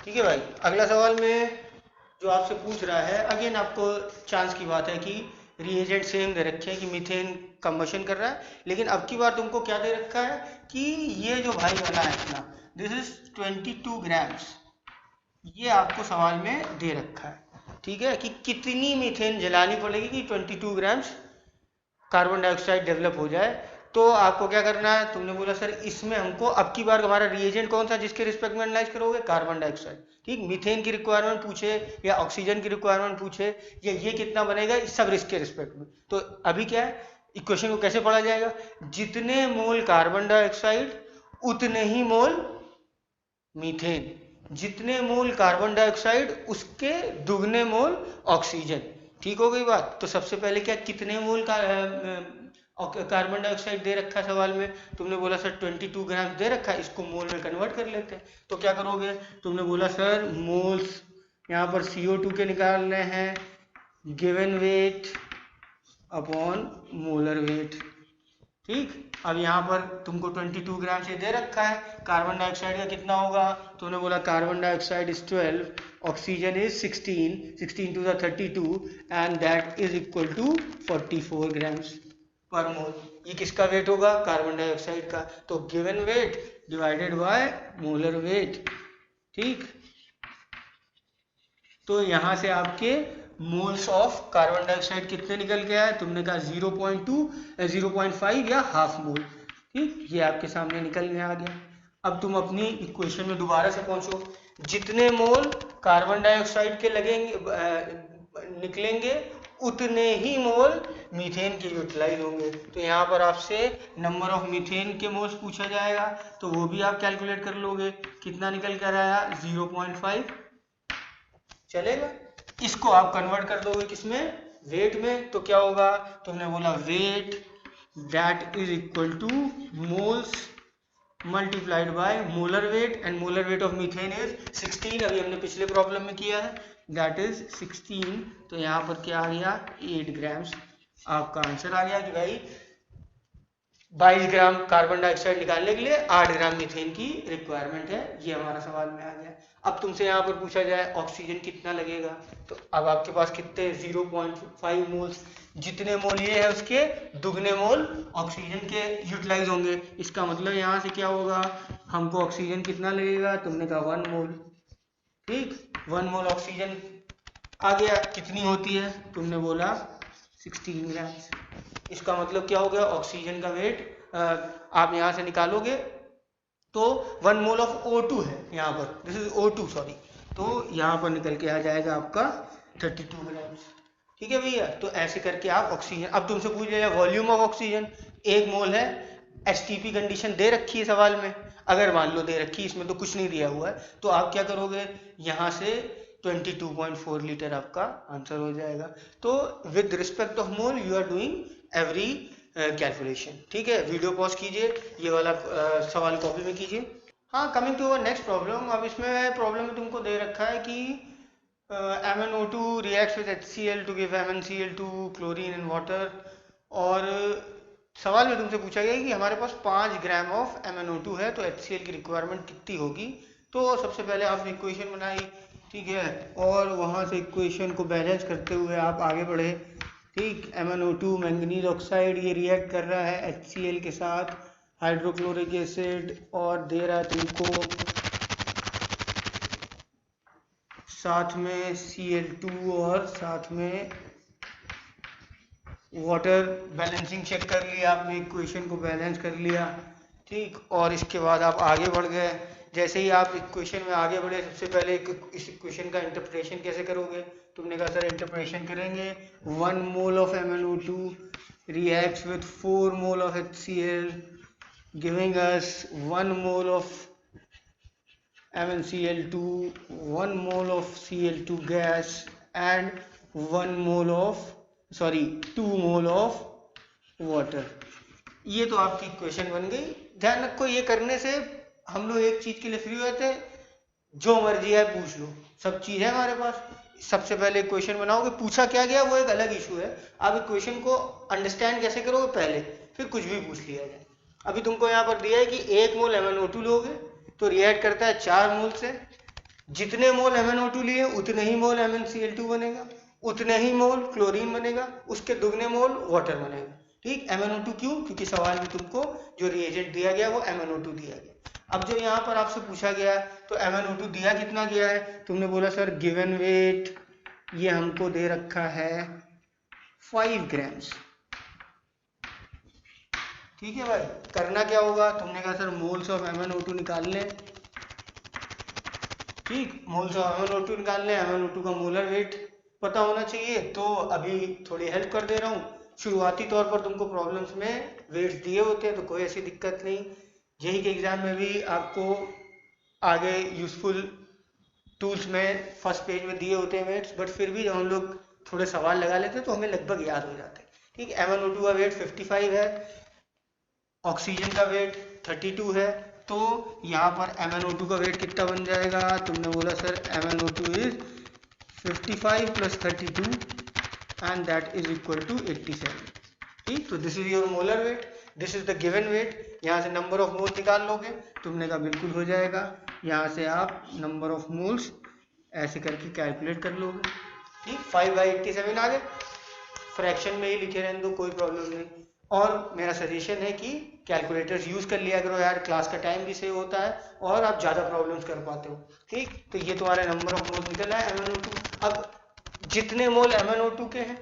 ठीक है भाई, अगला सवाल में जो आपसे पूछ रहा है, अगेन आपको चांस की बात है कि रिएजेंट सेम दे रखे हैं कि मीथेन कंबशन कर रहा है, लेकिन अब की बार तुमको क्या दे रखा है कि ये जो भाई बना है अपना, दिस इज 22 ग्राम्स, ये आपको सवाल में दे रखा है, ठीक है, कि कितनी मीथेन जलानी पड़ेगी कि 22 ग्राम्स कार्बन डाइऑक्साइड डेवलप हो जाए। तो आपको क्या करना है, तुमने बोला सर इसमें हमको अब की बार हमारा रिएजेंट कौन सा जिसके रिस्पेक्ट में एनालाइज करोगे, कार्बन डाइऑक्साइड, ठीक, मीथेन की रिक्वायरमेंट पूछे या ऑक्सीजन की रिक्वायरमेंट पूछे या ये कितना बनेगा, इस सब रिस्क के रिस्पेक्ट में। तो अभी क्या है, इक्वेशन को कैसे पढ़ा जाएगा, जितने मोल कार्बन डाइऑक्साइड उतने ही मोल मीथेन, जितने मोल कार्बन डाइऑक्साइड उसके दुगने मोल ऑक्सीजन, ठीक हो गई बात। तो सबसे पहले क्या, कितने मोल का कार्बन डाइऑक्साइड दे रखा है सवाल में, तुमने बोला सर 22 ग्राम दे रखा है, इसको मोल में कन्वर्ट कर लेते हैं। तो क्या करोगे, तुमने बोला सर मोल्स यहाँ पर CO2 के निकालने हैं, given weight upon molar wait, ठीक। अब यहाँ पर तुमको 22 ग्राम से दे रखा है, कार्बन डाइऑक्साइड का कितना होगा, तो उन्होंने बोला carbon dioxide is 12, oxygen is 16 two the 32 and that is equal to 44 grams per mole. ये किसका वेट होगा, कार्बन डाइऑक्साइड का, तो given weight divided by molar wait, ठीक। तो यहाँ से आपके मोल्स ऑफ कार्बन डाइऑक्साइड कितने निकल के आए, तुमने कहा 0.2 0.5 या हाफ मोल, ठीक, ये आपके सामने निकल में आ गया। अब तुम अपनी इक्वेशन में दोबारा से पहुंचो, जितने मोल कार्बन डाइऑक्साइड के लगेंगे निकलेंगे उतने ही मोल मीथेन के यूटिलाइज होंगे। तो यहाँ पर आपसे नंबर ऑफ मीथेन के मोल्स पूछा जाएगा, तो वो भी आप कैलकुलेट कर लोगे, कितना निकल कर आया 0.5, चलेगा। इसको आप कन्वर्ट कर दोगे किसमें, वेट में, तो क्या होगा, तुमने बोला weight that is equal to moles multiplied by molar weight, and molar weight of methane is 16, अभी हमने पिछले प्रॉब्लम में किया है, दैट इज 16। तो यहाँ पर क्या आ गया 8 ग्राम्स, आपका आंसर आ गया कि भाई 22 ग्राम कार्बन डाइऑक्साइड निकालने के लिए 8 ग्राम मीथेन की रिक्वायरमेंट है, ये हमारा सवाल में आ गया। अब तुमसे यहाँ पर पूछा जाए ऑक्सीजन कितना लगेगा, तो अब आपके पास कितने 0.5 मोल्स, जितने मोल ये है उसके दुगने मोल ऑक्सीजन के यूटिलाइज होंगे। इसका मतलब यहाँ से क्या होगा, हमको ऑक्सीजन कितना लगेगा, तुमने कहा 1 मोल, ठीक, 1 मोल ऑक्सीजन आ गया, कितनी होती है, तुमने बोला 16 ग्राम। इसका मतलब क्या हो गया, ऑक्सीजन का वेट आप यहाँ से निकालोगे तो 1 मोल ऑफ O2 है यहाँ पर, दिस इज O2 सॉरी, तो यहाँ पर निकल के आ जाएगा आपका 32 ग्राम, ठीक है भैया। तो ऐसे करके आप ऑक्सीजन, अब तुमसे पूछ लिया वॉल्यूम ऑफ ऑक्सीजन, 1 मोल है एचटीपी कंडीशन दे रखी है सवाल में, अगर मान लो दे रखी है, इसमें तो कुछ नहीं दिया हुआ है, तो आप क्या करोगे, यहाँ से 22.4 लीटर आपका आंसर हो जाएगा। तो with respect of mole you are doing every calculation. ठीक है, वीडियो पॉज कीजिए, ये वाला सवाल कॉपी में कीजिए। हाँ, coming to our next problem. अब इसमें प्रॉब्लम में तुमको दे रखा है कि MnO2 reacts with HCl to give MnCl2 chlorine and water, और सवाल में तुमसे पूछा गया है कि हमारे पास 5 ग्राम ऑफ MnO2 है, तो HCl की रिक्वायरमेंट कितनी होगी। तो सबसे पहले आपने इक्वेशन बनाई, ठीक है, और वहाँ से इक्वेशन को बैलेंस करते हुए आप आगे बढ़े। ठीक, MnO2 मैंगनीज ऑक्साइड ये रिएक्ट कर रहा है HCl के साथ, हाइड्रोक्लोरिक एसिड, और दे रहा है तुमको साथ में Cl2 और साथ में वाटर। बैलेंसिंग चेक कर लिया आपने, इक्वेशन को बैलेंस कर लिया। ठीक, और इसके बाद आप आगे बढ़ गए। जैसे ही आप इक्वेशन में आगे बढ़े, सबसे पहले इस इक्वेशन का इंटरप्रिटेशन कैसे करोगे। तुमने कहा सर इंटरप्रिटेशन करेंगे, 1 mole of MnO2 reacts with 4 mole of HCl giving us 1 mole of MnCl2, 1 mole of Cl2 gas and 1 mole of 2 mole of water. ये तो आपकी इक्वेशन बन गई। ध्यान रखो, ये करने से हम लोग एक चीज के लिए फ्री हुए थे, जो मर्जी है पूछ लो, सब चीज है हमारे पास। सबसे पहले इक्वेशन बनाओगे, पूछा क्या गया वो एक अलग इशू है, आप इक्वेशन को अंडरस्टैंड कैसे करोगे पहले, फिर कुछ भी पूछ लिया जाए। अभी तुमको यहाँ पर दिया है कि 1 मोल MnO2 लोगे तो रिएक्ट करता है 4 मोल से, जितने मोल MnO2 लिए उतने ही मोल MnCl2 बनेगा, उतने ही मोल क्लोरीन बनेगा, उसके दुगने मोल वाटर बनेगा। ठीक, MnO2 क्यों, क्योंकि सवाल में तुमको जो रिएजेंट दिया गया वो MnO2 दिया गया। अब जो यहाँ पर आपसे पूछा गया तो MnO2 दिया कितना गया है, तुमने बोला सर गिवन वेट ये हमको दे रखा है 5 ग्राम्स। ठीक है भाई, करना क्या होगा, तुमने कहा सर मोल्स ऑफ MnO2 निकाल लें। ठीक, मोल्स ऑफ MnO2 निकाल लें, MnO2 का मोलर वेट पता होना चाहिए। तो अभी थोड़ी हेल्प कर दे रहा हूँ। शुरुआती तौर पर तुमको प्रॉब्लम्स में वेट्स दिए होते हैं, तो कोई ऐसी दिक्कत नहीं। जेईई के एग्जाम में भी आपको आगे यूजफुल टूल्स में फर्स्ट पेज में दिए होते हैं वेट्स, बट फिर भी जब हम लोग थोड़े सवाल लगा लेते हैं तो हमें लगभग याद हो जाते हैं। ठीक, MnO2 का वेट 55 है, ऑक्सीजन का वेट 32 है, तो यहाँ पर MnO2 का वेट कितना बन जाएगा, तुमने बोला sir MnO2 is 55 plus 32 and that is equal to 87। ठीक, तो this is your molar weight, this is the given weight. यहाँ से नंबर ऑफ मोल्स निकाल लोगे, तुमने कहा बिल्कुल हो जाएगा। यहाँ से आप नंबर ऑफ मोल्स ऐसे करके कैलकुलेट कर लोगे। ठीक, 5/87 आ गए, फ्रैक्शन में ही लिखे रहने दो, कोई प्रॉब्लम नहीं। और मेरा सजेशन है कि कैलकुलेटर्स यूज कर लिया करो यार, क्लास का टाइम भी सेव होता है और आप ज्यादा प्रॉब्लम्स कर पाते हो। ठीक, तो ये तुम्हारे नंबर ऑफ मोल्स निकल है MnO2। अब जितने मोल MnO2 के हैं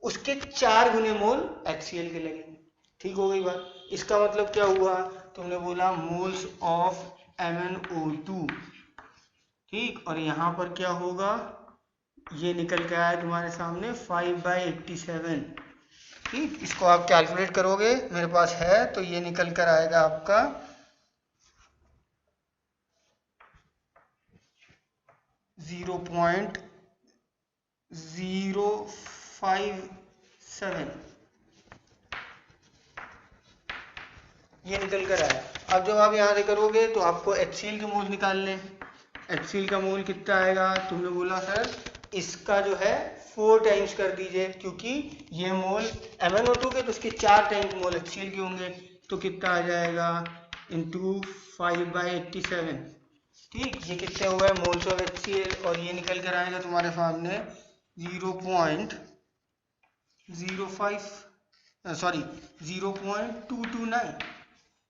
उसके 4 गुने मोल HCl के लगेंगे। ठीक हो गई बात। इसका मतलब क्या हुआ, तुमने बोला मोल्स ऑफ MnO2। ठीक, और यहाँ पर क्या होगा, ये निकल के आया तुम्हारे सामने 5/87। ठीक, इसको आप कैलकुलेट करोगे, मेरे पास है, तो ये निकल कर आएगा आपका 0.057, ये निकल कर आया। अब जब आप यहाँ से करोगे तो आपको HCl के मोल निकालने। HCl का मोल कितना आएगा, तुमने बोला सर इसका जो है 4 टाइम्स कर दीजिए, क्योंकि ये मोल MnO2 के तो उसके 4 टाइम्स मोल HCl के होंगे, तो कितना आ जाएगा इंटू 5/87। ठीक, ये कितने हुए मोल्स ऑफ HCl, और ये निकल कर आएगा तुम्हारे सामने 0.229।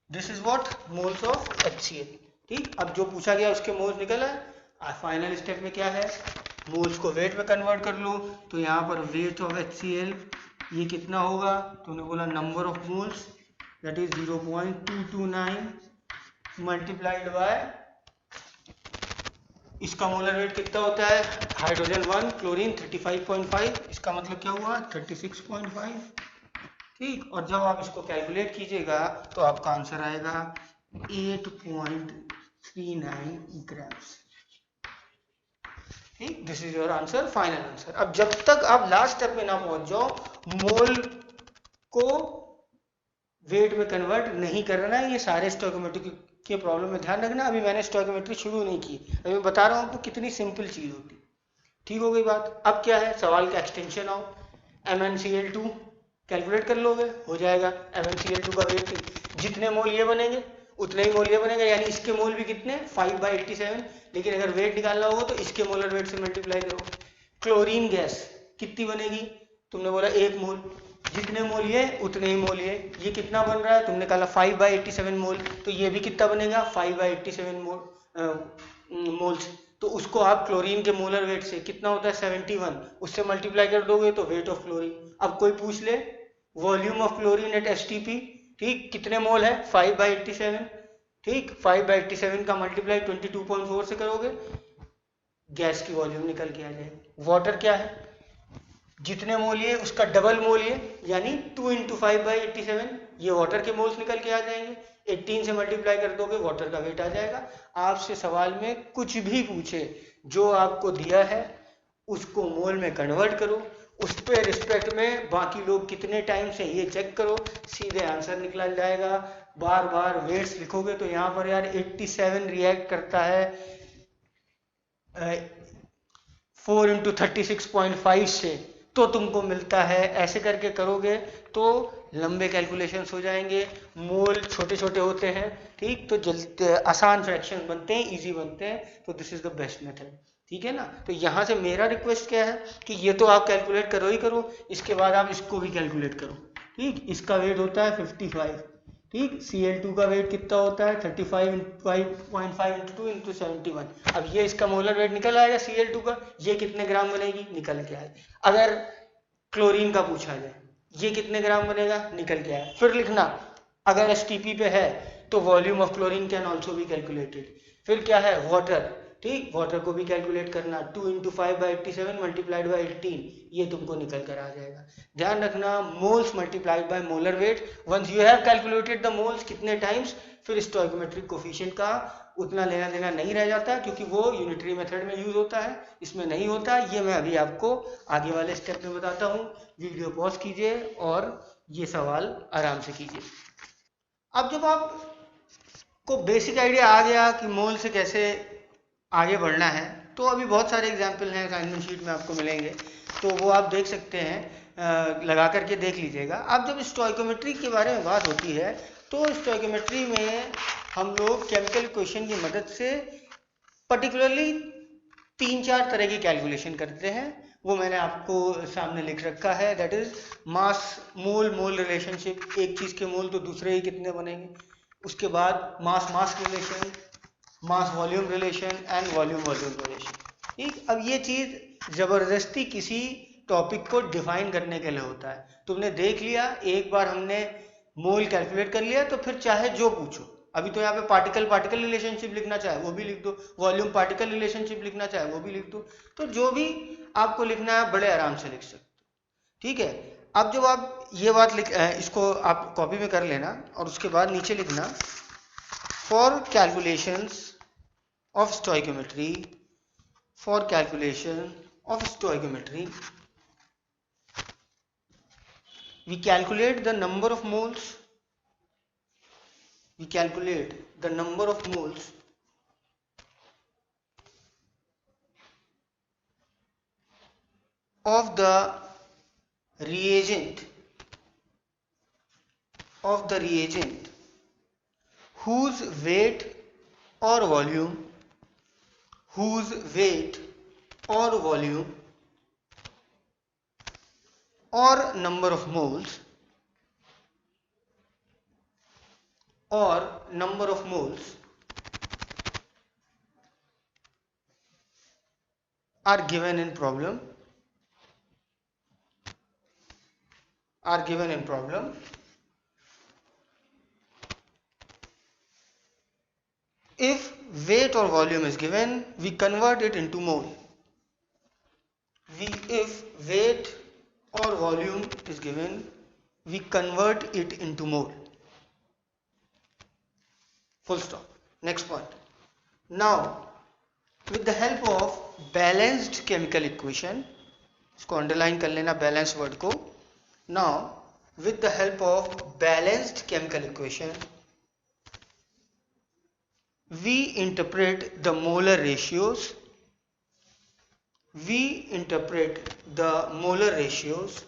This is what moles of HCl। ठीक, अब जो पूछा गया उसके मोल्स निकल आए। फाइनल स्टेप में क्या है, मोल्स को वेट में कन्वर्ट कर लो। तो यहाँ पर वेट ऑफ HCl ये कितना होगा, तुमने बोला number of moles, that is 0.229 multiplied by इसका मोलर वेट कितना होता है, हाइड्रोजन 1 क्लोरीन 35.5, इसका मतलब क्या हुआ 36.5। ठीक। और जब आप इसको कैलकुलेट कीजिएगा तो आपका आंसर आएगा 8.39 ग्राम्स। ठीक, this is your answer, final answer. अब जब तक आप लास्ट स्टेप में ना पहुंच जाओ, मोल को वेट में कन्वर्ट नहीं करना है। ये सारे स्टोइकोमेट्री के प्रॉब्लम में ध्यान रखना। अभी मैंने स्टोइकोमेट्री शुरू नहीं की, अभी मैं बता रहा हूं आपको कितनी सिंपल चीज होती है। ठीक हो गई बात। अब क्या है, सवाल का एक्सटेंशन आओ, MnCl2 कैलकुलेट कर लोगे, हो जाएगा। MnCl2 का वेट जितने मोल ये बनेंगे उतने ही मोल ये बनेंगे, यानी इसके मोल भी कितने 5/87, लेकिन अगर वेट निकालना होगा तो इसके मोलर वेट से मल्टीप्लाई करो। क्लोरीन गैस कितनी बनेगी, तुमने बोला 1 मोल, जितने मोल ये उतने ही मोल ये कितना बन रहा है, तुमने कहा 5/87 मोल, तो ये भी कितना बनेगा 5/87 मोल्स। तो उसको आप क्लोरीन के मोलर वेट से, कितना होता है 71, उससे मल्टीप्लाई कर दोगे तो वेट ऑफ क्लोरीन। अब कोई पूछ ले volume of chlorine at STP, ठीक, कितने मोल है 5/87, ठीक, 5/87 का मल्टीप्लाई 22.4 से करोगे, गैस की वॉल्यूम निकल के आ जाएगी। वाटर क्या है, जितने मोल ये उसका डबल मोल ये, यानी 2 × 5/87, ये वाटर के मोल्स निकल के आ जाएंगे। 18 से मल्टीप्लाई कर दोगे, वाटर का वेट आ जाएगा। आपसे सवाल में कुछ भी पूछे, जो आपको दिया है उसको मोल में कन्वर्ट करो, उस पर रिस्पेक्ट में बाकी लोग कितने टाइम से ये चेक करो, सीधे आंसर निकल जाएगा। बार बार वेट्स लिखोगे तो यहाँ पर यार 87 रिएक्ट करता है 4 × 36.5 से, तो तुमको मिलता है, ऐसे करके करोगे तो लंबे कैलकुलेशंस हो जाएंगे। मोल छोटे छोटे होते हैं, ठीक, तो जल्द आसान फ्रैक्शन बनते हैं, इजी बनते हैं, तो this is the best method. ठीक है ना। तो यहाँ से मेरा रिक्वेस्ट क्या है कि ये तो आप कैलकुलेट करो ही करो, इसके बाद आप इसको भी कैलकुलेट करो। ठीक, इसका वेट होता है 55, ठीक, Cl2 का वेट कितना होता है 35.5 × 2 × 71। अब ये इसका मोलर वेट निकल आएगा Cl2 का, ये कितने ग्राम बनेगी, निकल के आए। अगर क्लोरीन का पूछा जाए ये कितने ग्राम बनेगा, निकल के आए। फिर लिखना अगर STP पे है तो volume of chlorine can also be calculated. फिर क्या है, वाटर, ठीक, वाटर को भी कैलकुलेट करना, 2 × 5/87 मल्टीप्लाइड बाई 18, ये तुमको निकल कर आ जाएगा। ध्यान रखना, moles multiplied by molar weight. Once you have calculated the moles कितने टाइम्स, फिर स्टोइकोमेट्रिक कोफिशिएंट का उतना लेना देना नहीं रह जाता, क्योंकि वो यूनिटरी मेथड में यूज होता है, इसमें नहीं होता। ये मैं अभी आपको आगे वाले स्टेप में बताता हूँ। वीडियो पॉज कीजिए और ये सवाल आराम से कीजिए। अब जब आप को बेसिक आइडिया आ गया कि मोल से कैसे आगे बढ़ना है, तो अभी बहुत सारे एग्जाम्पल हैं असाइनमेंट शीट में आपको मिलेंगे, तो वो आप देख सकते हैं, लगा करके देख लीजिएगा। अब जब स्टोइकोमेट्री के बारे में बात होती है तो स्टोइकोमेट्री में हम लोग केमिकल इक्वेशन की मदद से पर्टिकुलरली 3-4 तरह की कैलकुलेशन करते हैं। वो मैंने आपको सामने लिख रखा है, that is mass mole mole relationship, एक चीज के मोल तो दूसरे ही कितने बनेंगे। उसके बाद mass mass relation, mass volume relation and volume volume relation. ठीक, अब ये चीज जबरदस्ती किसी टॉपिक को डिफाइन करने के लिए होता है। तुमने देख लिया, एक बार हमने मोल कैलकुलेट कर लिया, तो फिर चाहे जो पूछो। अभी तो यहाँ पे पार्टिकल पार्टिकल रिलेशनशिप लिखना चाहे वो भी लिख दो, वॉल्यूम पार्टिकल रिलेशनशिप लिखना चाहे वो भी लिख दो, तो जो भी आपको लिखना है बड़े आराम से लिख सकते हो। ठीक है। अब जब आप ये बात इसको आप कॉपी में कर लेना और उसके बाद नीचे लिखना for calculations of stoichiometry, for calculation of stoichiometry we calculate the number of moles, we calculate the number of moles of the reagent whose weight or volume or number of moles are given in problem, if weight or volume is given, we convert it into mole. If weight or volume is given, we convert it into mole. Full stop. Next point. Now, with the help of balanced chemical equation, इसको underline कर लेना balance word को. Now, with the help of balanced chemical equation, we interpret the molar ratios. We interpret the molar ratios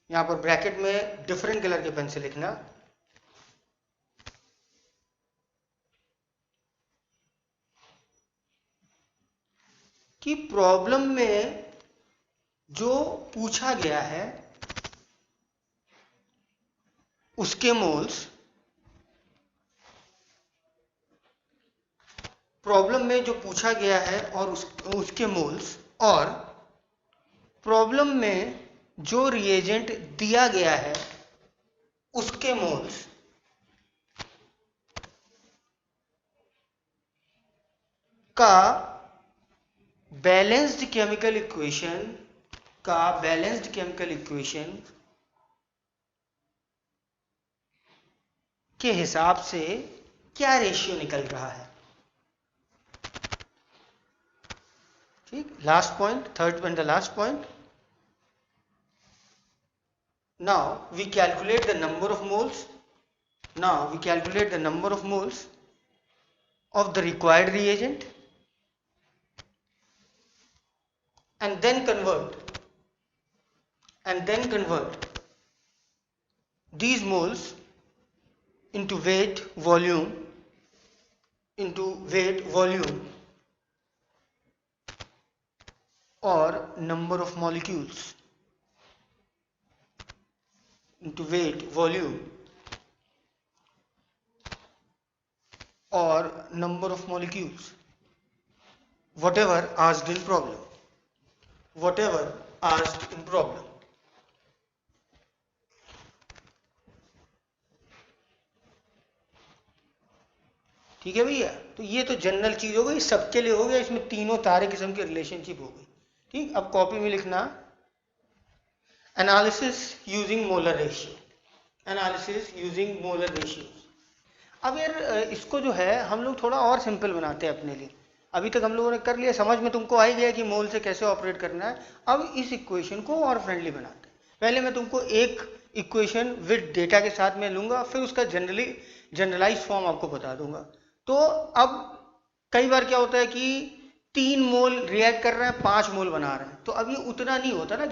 यहां पर bracket में different colour के pen से लिखना. कि प्रॉब्लम में जो पूछा गया है उसके मोल्स, प्रॉब्लम में जो पूछा गया है और उसके मोल्स, और प्रॉब्लम में जो रिएजेंट दिया गया है उसके मोल्स का बैलेंस्ड केमिकल इक्वेशन के हिसाब से क्या रेशियो निकल रहा है. ठीक. Last point, third point, the last point. Now we calculate the number of moles. Now we calculate the number of moles of the required reagent and then convert these moles into weight volume or number of molecules into weight volume or number of molecules, whatever asked in problem. ठीक है भैया. तो ये तो general चीज हो गई, सबके लिए हो गया. इसमें तीनों सारे किस्म की रिलेशनशिप हो गई. ठीक. अब कॉपी में लिखना एनालिसिस यूजिंग मोलर रेशियो. अब यार इसको जो है हम लोग थोड़ा और सिंपल बनाते हैं अपने लिए. अभी तक हम लोगों ने कर लिया, समझ में तुमको आ ही गया कि मोल से कैसे ऑपरेट करना है. अब इस इक्वेशन को और फ्रेंडली बनाते हैं. पहले मैं तुमको एक इक्वेशन विद डेटा के साथ में लूंगा, फिर उसका जनरलाइज फॉर्म आपको बता दूंगा. तो अब कई बार क्या होता है कि 3 मोल रिएक्ट कर रहे हैं, 5 मोल बना रहे हैं. तो अब ये उतना नहीं होता ना,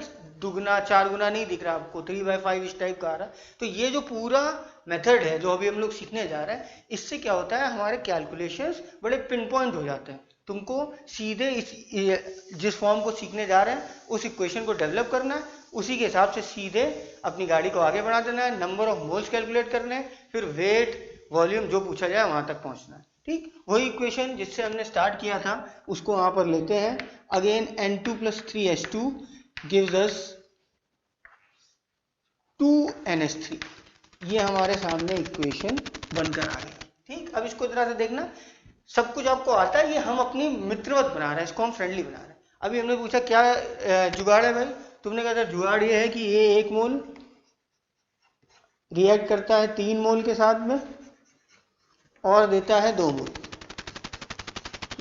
दुगना 4 गुना नहीं दिख रहा आपको, 3/5 इस टाइप का आ रहा है. तो ये जो पूरा मेथड है जो अभी हम लोग सीखने जा रहे हैं, इससे क्या होता है हमारे कैलकुलेशंस बड़े पिन पॉइंट हो जाते हैं. तुमको सीधे जिस फॉर्म को सीखने जा रहे हैं उस इक्वेशन को डेवलप करना है, उसी के हिसाब से सीधे अपनी गाड़ी को आगे बढ़ा देना है, नंबर ऑफ मोल्स कैलकुलेट करने हैं, फिर वेट वॉल्यूम जो पूछा जाए वहां तक पहुंचना है. ठीक. वही इक्वेशन जिससे हमने स्टार्ट किया था उसको वहां पर लेते हैं. Again N2 + 3H2 gives us 2NH3. ये हमारे सामने इक्वेशन बनकर आ गई. ठीक. अब इसको जरा से देखना, सब कुछ आपको आता है, ये हम अपनी मित्रवत बना रहे हैं, इसको हम फ्रेंडली बना रहे हैं. अभी हमने पूछा क्या जुगाड़ है भाई, तुमने कहा था जुगाड़ ये है कि ये 1 मोल रिएक्ट करता है 3 मोल के साथ में और देता है 2 मोल.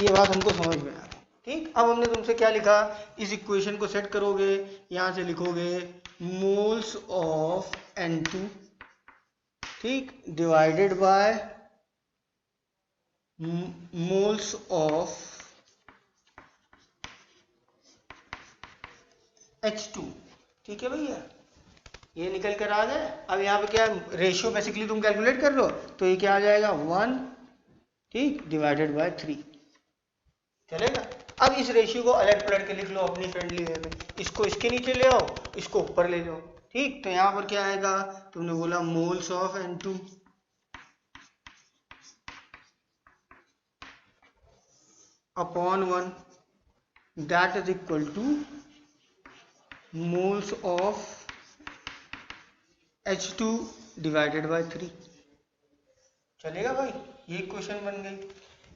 ये बात हमको समझ में आ गई. ठीक. अब हमने तुमसे क्या लिखा, इस इक्वेशन को सेट करोगे, यहां से लिखोगे मोल्स ऑफ N2, ठीक, divided by moles of H2. ठीक है भैया, ये निकल कर आ गए. अब यहाँ पे क्या रेशियो बेसिकली तुम कैलकुलेट कर लो, तो ये क्या आ जाएगा 1, ठीक, डिवाइडेड बाय 3. चलेगा. अब इस रेशियो को अलग पलट के लिख लो अपनी फ्रेंडली वे में. इसको इसके नीचे ले आओ, इसको ऊपर ले लो. ठीक. तो यहाँ पर क्या आएगा, तुमने बोला moles of N2 upon 1 that is equal to moles of H2 divided by 3. चलेगा भाई, ये क्वेश्चन बन गई.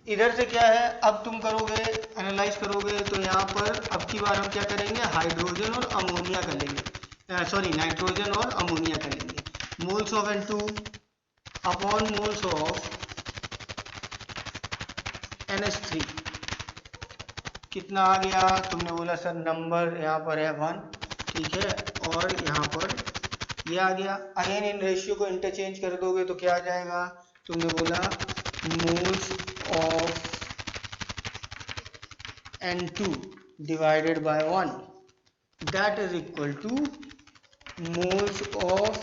इधर से क्या है, अब तुम करोगे एनालाइज करोगे तो यहाँ पर अब की बार हम क्या करेंगे, हाइड्रोजन और अमोनिया कर लेंगे, सॉरी नाइट्रोजन और अमोनिया कर लेंगे। Moles of N2 upon moles of NH3 कितना आ गया, तुमने बोला सर नंबर यहाँ पर है 1, ठीक है, और यहाँ पर ये आ गया। अगेन इन रेशियो को इंटरचेंज कर दोगे तो क्या आ जाएगा, तुमने बोला moles of N2 divided by 1 that is equal to moles of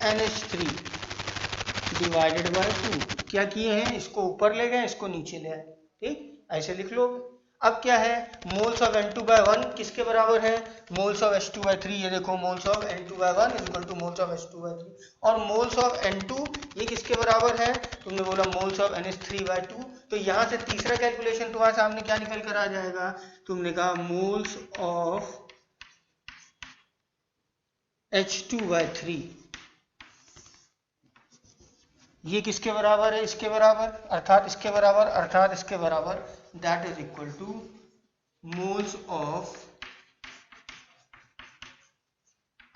NH3 divided by 2। क्या किए हैं, इसको ऊपर ले गए, इसको नीचे ले आए, ठीक, ऐसे लिख लो। अब क्या है, मोल्स ऑफ N2 बाय 1 किसके बराबर है, मोल्स ऑफ H2 बाय 3। ये देखो moles of N2 by 1 is equal to moles of H2 by 3, और मोल्स ऑफ N2 ये किसके बराबर है, तुमने बोला मोल्स ऑफ NH3 बाय 2। तो यहाँ से तीसरा कैलकुलेशन तुम्हारे सामने क्या निकल कर आ जाएगा, तुमने कहा मोल्स ऑफ H2 बाय 3 ये किसके बराबर है, इसके बराबर, अर्थात इसके बराबर, अर्थात इसके बराबर, that is equal to moles of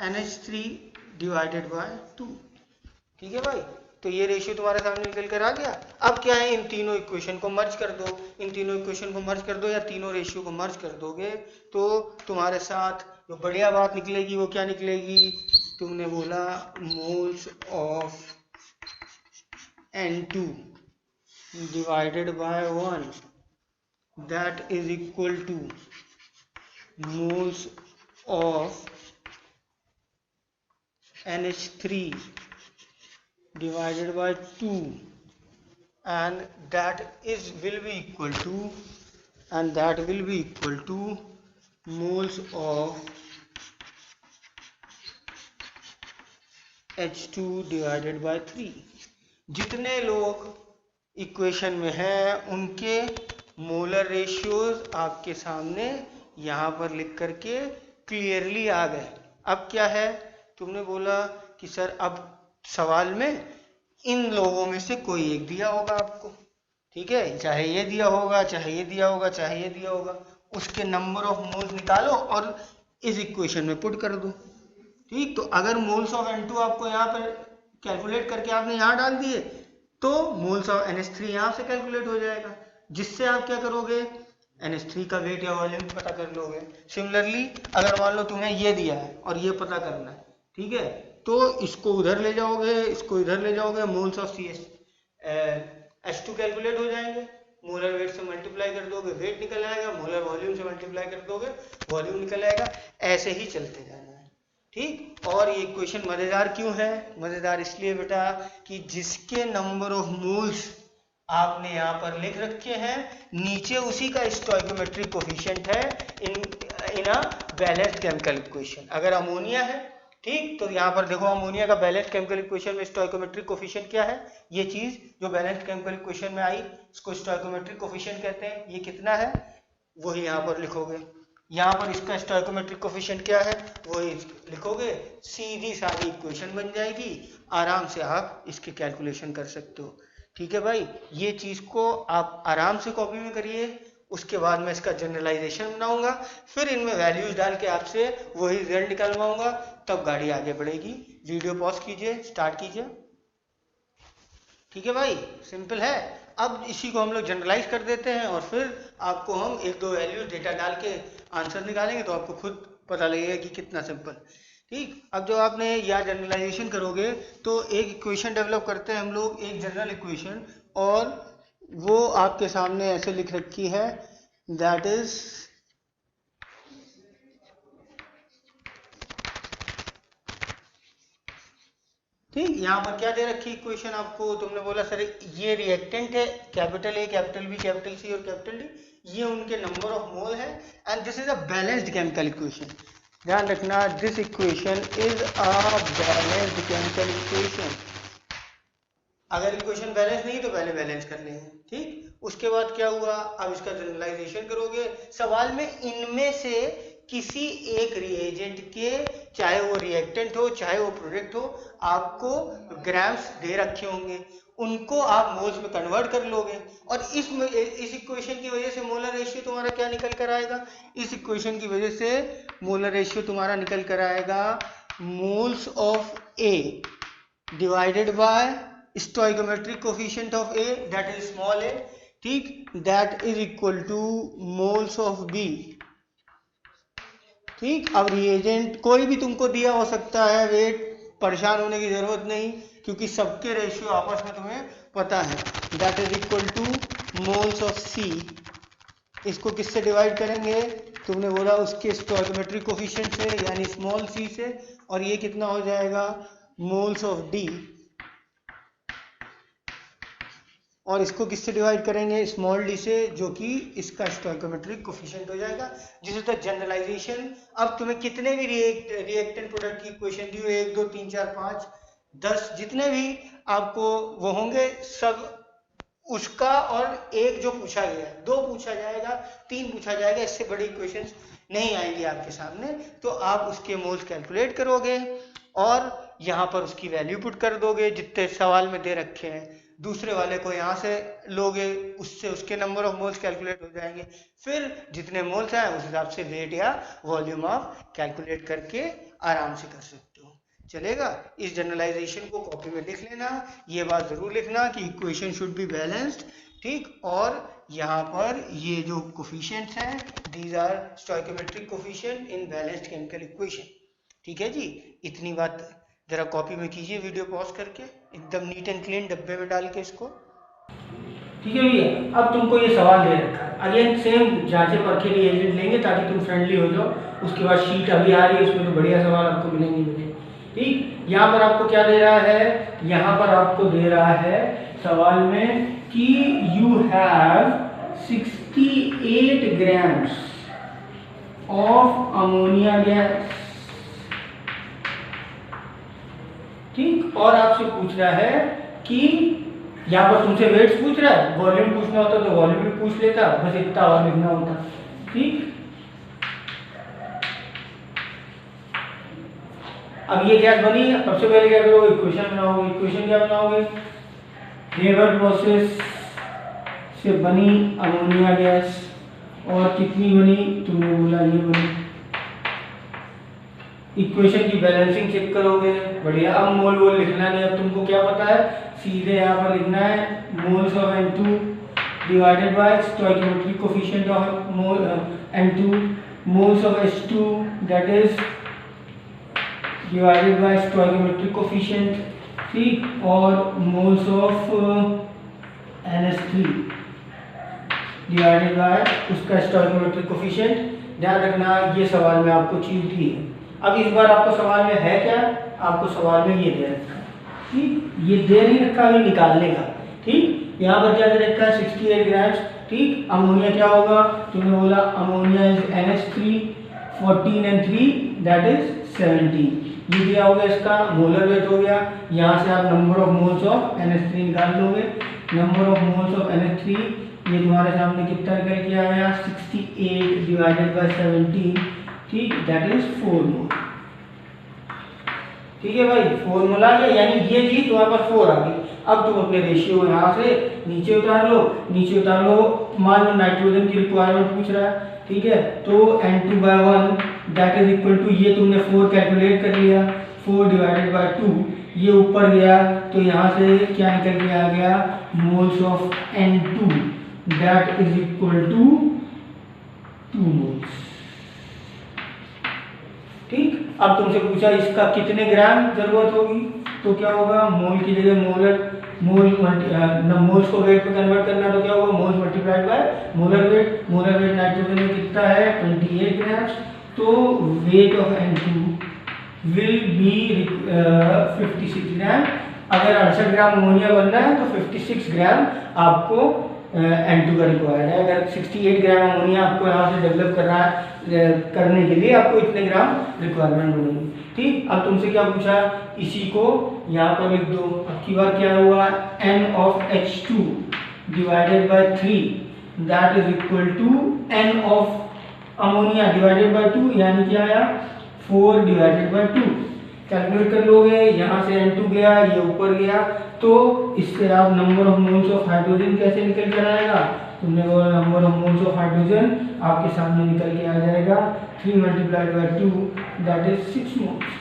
NH3 divided by 2। ठीक है भाई, तो ये रेशियो तुम्हारे सामने निकल कर आ गया। अब क्या है, इन तीनों इक्वेशन को मर्ज कर दो, इन तीनों इक्वेशन को मर्ज कर दो या तीनों रेशियो को मर्ज कर दोगे तो तुम्हारे साथ जो बढ़िया बात निकलेगी वो क्या निकलेगी, तुमने बोला moles of N2 divided by 1 that is equal to moles of NH3 divided by 2 and that will be equal to moles of H2 divided by 3। जितने लोग इक्वेशन में हैं उनके मोलर रेशियोज आपके सामने यहाँ पर लिख करके क्लियरली आ गए। अब क्या है, तुमने बोला कि सर अब सवाल में इन लोगों में से कोई एक दिया होगा आपको, ठीक है, चाहे ये दिया होगा, चाहे ये दिया होगा, चाहे ये दिया होगा, उसके नंबर ऑफ मोल्स निकालो और इस इक्वेशन में पुट कर दो, ठीक। तो अगर मोल्स ऑफ N2 आपको यहाँ पर कैलकुलेट करके आपने यहाँ डाल दिए तो मोल्स ऑफ NH3 यहाँ से कैलकुलेट हो जाएगा, जिससे आप क्या करोगे, NH3 का वेट या वॉल्यूम पता कर लोगे। सिमिलरली अगर मान लो तुम्हें ये दिया है और ये पता करना है, ठीक है, तो इसको उधर ले जाओगे, इसको इधर ले जाओगे, मोल्स ऑफ H2 कैलकुलेट हो जाएंगे, मोलर वेट से मल्टीप्लाई कर दोगे, वेट निकल आएगा, मोलर वॉल्यूम से मल्टीप्लाई कर दोगे, वॉल्यूम निकल आएगा, ऐसे ही चलते जाना है, ठीक। और ये इक्वेशन मजेदार क्यों है, मजेदार इसलिए बेटा कि जिसके नंबर ऑफ मोल्स आपने यहाँ पर लिख रखे हैं नीचे उसी का स्टोइकोमेट्रिक कोफिशिएंट है इन अ बैलेंस्ड केमिकल इक्वेशन। अगर अमोनिया है, ठीक, तो यहाँ पर देखो अमोनिया का बैलेंस्ड केमिकल इक्वेशन में स्टोइकोमेट्रिक कोफिशिएंट क्या है, ये चीज जो बैलेंस्ड केमिकल इक्वेशन में आई इसको स्टोइकोमेट्रिक कोफिशिएंट कहते हैं। ये कितना है वही यहाँ पर लिखोगे, यहाँ पर इसका स्टोइकोमेट्रिक कोफिशिएंट क्या है वही लिखोगे, सीधी सारी इक्वेशन बन जाएगी, आराम से आप इसके कैलकुलेशन कर सकते हो। ठीक है भाई, ये चीज को आप आराम से कॉपी में करिए, उसके बाद मैं इसका जनरलाइजेशन बनाऊंगा, फिर इनमें वैल्यूज डाल के आपसे वही रिजल्ट निकलवाऊंगा, तब गाड़ी आगे बढ़ेगी। वीडियो पॉज कीजिए, स्टार्ट कीजिए। ठीक है भाई, सिंपल है। अब इसी को हम लोग जनरलाइज कर देते हैं और फिर आपको हम एक दो वैल्यूज डेटा डाल के आंसर निकालेंगे तो आपको खुद पता लगेगा कि कितना सिंपल। ठीक, अब जो आपने या जनरलाइजेशन करोगे तो एक इक्वेशन डेवलप करते हैं हम लोग, एक जनरल इक्वेशन, और वो आपके सामने ऐसे लिख रखी है, दैट इज ठीक। यहाँ पर क्या दे रखी इक्वेशन आपको, तुमने बोला सर ये रिएक्टेंट है, capital A, capital B, capital C और कैपिटल डी, ये उनके नंबर ऑफ मोल है, and this is a balanced chemical equation. ध्यान रखना, this equation is a balanced chemical equation. अगर इक्वेशन बैलेंस नहीं तो पहले बैलेंस कर लेंगे, ठीक। उसके बाद क्या हुआ, अब इसका जनरलाइजेशन करोगे, सवाल में इनमें से किसी एक रिएजेंट के, चाहे वो रिएक्टेंट हो चाहे वो प्रोडक्ट हो, आपको ग्राम्स दे रखे होंगे, उनको आप मोल्स में कन्वर्ट कर लोगे और इस इक्वेशन की वजह से मोलर रेशियो तुम्हारा क्या निकल कर आएगा, इस इक्वेशन की वजह से मोलर रेशियो तुम्हारा निकल कर आएगा moles of A divided by stoichiometric coefficient of A that is small A, ठीक, that is equal to moles of B, ठीक। अब रिएजेंट कोई भी तुमको दिया हो सकता है, वेट परेशान होने की जरूरत नहीं क्योंकि सबके रेशियो आपस में तुम्हें पता है, that is equal to moles of C. इसको किससे डिवाइड करेंगे, तुमने बोला उसके स्टोइकोमेट्रिक कोफिशिएंट से यानी स्मॉल सी से, और ये कितना हो जाएगा मोल्स ऑफ डी, और इसको किससे डिवाइड करेंगे स्मॉल डी से जो कि इसका स्टोइकोमेट्रिक कोफिशिएंट हो जाएगा। This is the generalization. अब तुम्हें कितने भी रिएक्टेंट प्रोडक्ट की इक्वेशन दी हो, 1 2 3 4 5 10 जितने भी आपको वो होंगे सब उसका, और एक जो पूछा गया 2 पूछा जाएगा 3 पूछा जाएगा, इससे बड़ी इक्वेशंस नहीं आएंगी आपके सामने, तो आप उसके मोल्स कैलकुलेट करोगे और यहाँ पर उसकी वैल्यू पुट कर दोगे जितने सवाल में दे रखे हैं, दूसरे वाले को यहाँ से लोगे, उससे उसके नंबर ऑफ मोल्स कैलकुलेट हो जाएंगे, फिर जितने मोल्स आए उस हिसाब से वेट या वॉल्यूम आप कैलकुलेट करके आराम से कर सकते हो, चलेगा। इस जनरलाइजेशन को कॉपी में लिख लेना, ये बात जरूर लिखना कि इक्वेशन शुड बी बैलेंस्ड, ठीक, और यहाँ पर ये जो कोफिशिएंट्स हैं these are stoichiometric coefficient in balanced chemical equation, ठीक है जी। इतनी बात जरा कॉपी में कीजिए, वीडियो पॉज करके एकदम नीट एंड क्लीन डब्बे में डाल के इसको, ठीक है भैया। अब तुमको ये सवाल दे रखा है, अगेन सेम जांचे परखे रिएजेंट लेंगे ताकि तुम फ्रेंडली हो जाओ। उसके बाद शीट अभी आ रही है, उसमें तो बढ़िया सवाल आपको मिलेंगे मुझे, ठीक। यहाँ पर आपको क्या दे रहा है, यहाँ पर आपको दे रहा है सवाल में कि you have 68 grams of ammonia gas, ठीक, और आपसे पूछ रहा है कि यहाँ पर तुमसे वेट्स पूछ रहा है, वॉल्यूम पूछना होता तो वॉल्यूम भी पूछ लेता, बस इतना और लिखना होता, ठीक। अब ये गैस बनी, सबसे पहले क्या करोगे, इक्वेशन बनाओगे। इक्वेशन क्या बनाओगे, हेबर प्रोसेस से बनी अमोनिया गैस, और कितनी बनी, तुमने बोला ये बनी। इक्वेशन की बैलेंसिंग चेक करोगे, बढ़िया। अब मोल वोल लिखना नहीं, अब तुमको क्या पता है, सीधे यहाँ पर लिखना है moles of N2 divided by stoichiometric coefficient of N2, moles of H2 that is divided by stoichiometric coefficient, ठीक, और moles of NH3 divided by उसका स्टोइकोमेट्रिक कोफिशिएंट। ध्यान रखना ये सवाल में आपको चीज दी है। अब इस बार आपको सवाल में है क्या, आपको सवाल में ये दे रखा, ठीक, ये दे नहीं रखा अभी निकालने का, ठीक। यहाँ पर क्या दे रखा है 68 ग्राम्स, ठीक। अमोनिया क्या होगा, तुमने बोला ammonia is NH3, 14 and 3 that is 17, ये दिया होगा, इसका मोलर वेट हो गया। यहाँ से आप number of moles of NH3 निकाल लोगे, number of moles of NH3 ये तुम्हारे सामने कितना निकल के आया 68 डिवाइडेड बाय 17, ठीक, दैट इज 4 मोल, ठीक है भाई, 4 मोल आ गया, यानी ये चीज तुम्हारे पास 4 आ गई। अब तुम अपने रेशियो यहाँ से नीचे उतार लो, नीचे उतार लो, मान लो नाइट्रोजन की रिक्वायरमेंट पूछ रहा है, ठीक है, तो N2/1 that is equal to, ये तुमने 4 कैलकुलेट कर लिया, 4 डिवाइडेड बाय 2, ये ऊपर गया तो यहाँ से क्या निकल के आ गया moles of N2 that is equal to 2 moles, ठीक। अब तुमसे पूछा इसका कितने ग्राम जरूरत होगी, तो क्या होगा, मोल की जगह मोल्स को वेट में कन्वर्ट करना, तो क्या होगा moles multiplied by molar wait. Molar weight nitrogen में कितना है 28 ग्राम्स, तो weight of N2 will be 56 ग्राम। अगर 68 ग्राम अमोनिया बनना है तो 56 ग्राम आपको N2 का रिक्वायर्ड है। अगर 68 ग्राम अमोनिया आपको यहाँ से डेवलप करना है, करने के लिए आपको इतने ग्राम रिक्वायरमेंट बनेगी, ठीक। अब तुमसे क्या पूछा, इसी को यहाँ पर लिख दो। अब की बार क्या हुआ, N of H2 divided by 3 that is equal to N of ammonia divided by 2, यानी क्या आया 4 डिवाइडेड बाय 2, कैलकुलेट कर लोगे। यहाँ से N2 गया, ये ऊपर गया, तो इससे आप number of moles of hydrogen कैसे निकल कर आएगा, तुमने बोला number of moles of hydrogen आपके सामने निकल के आ जाएगा 3 × 2 दैट इज 6 मोल्स।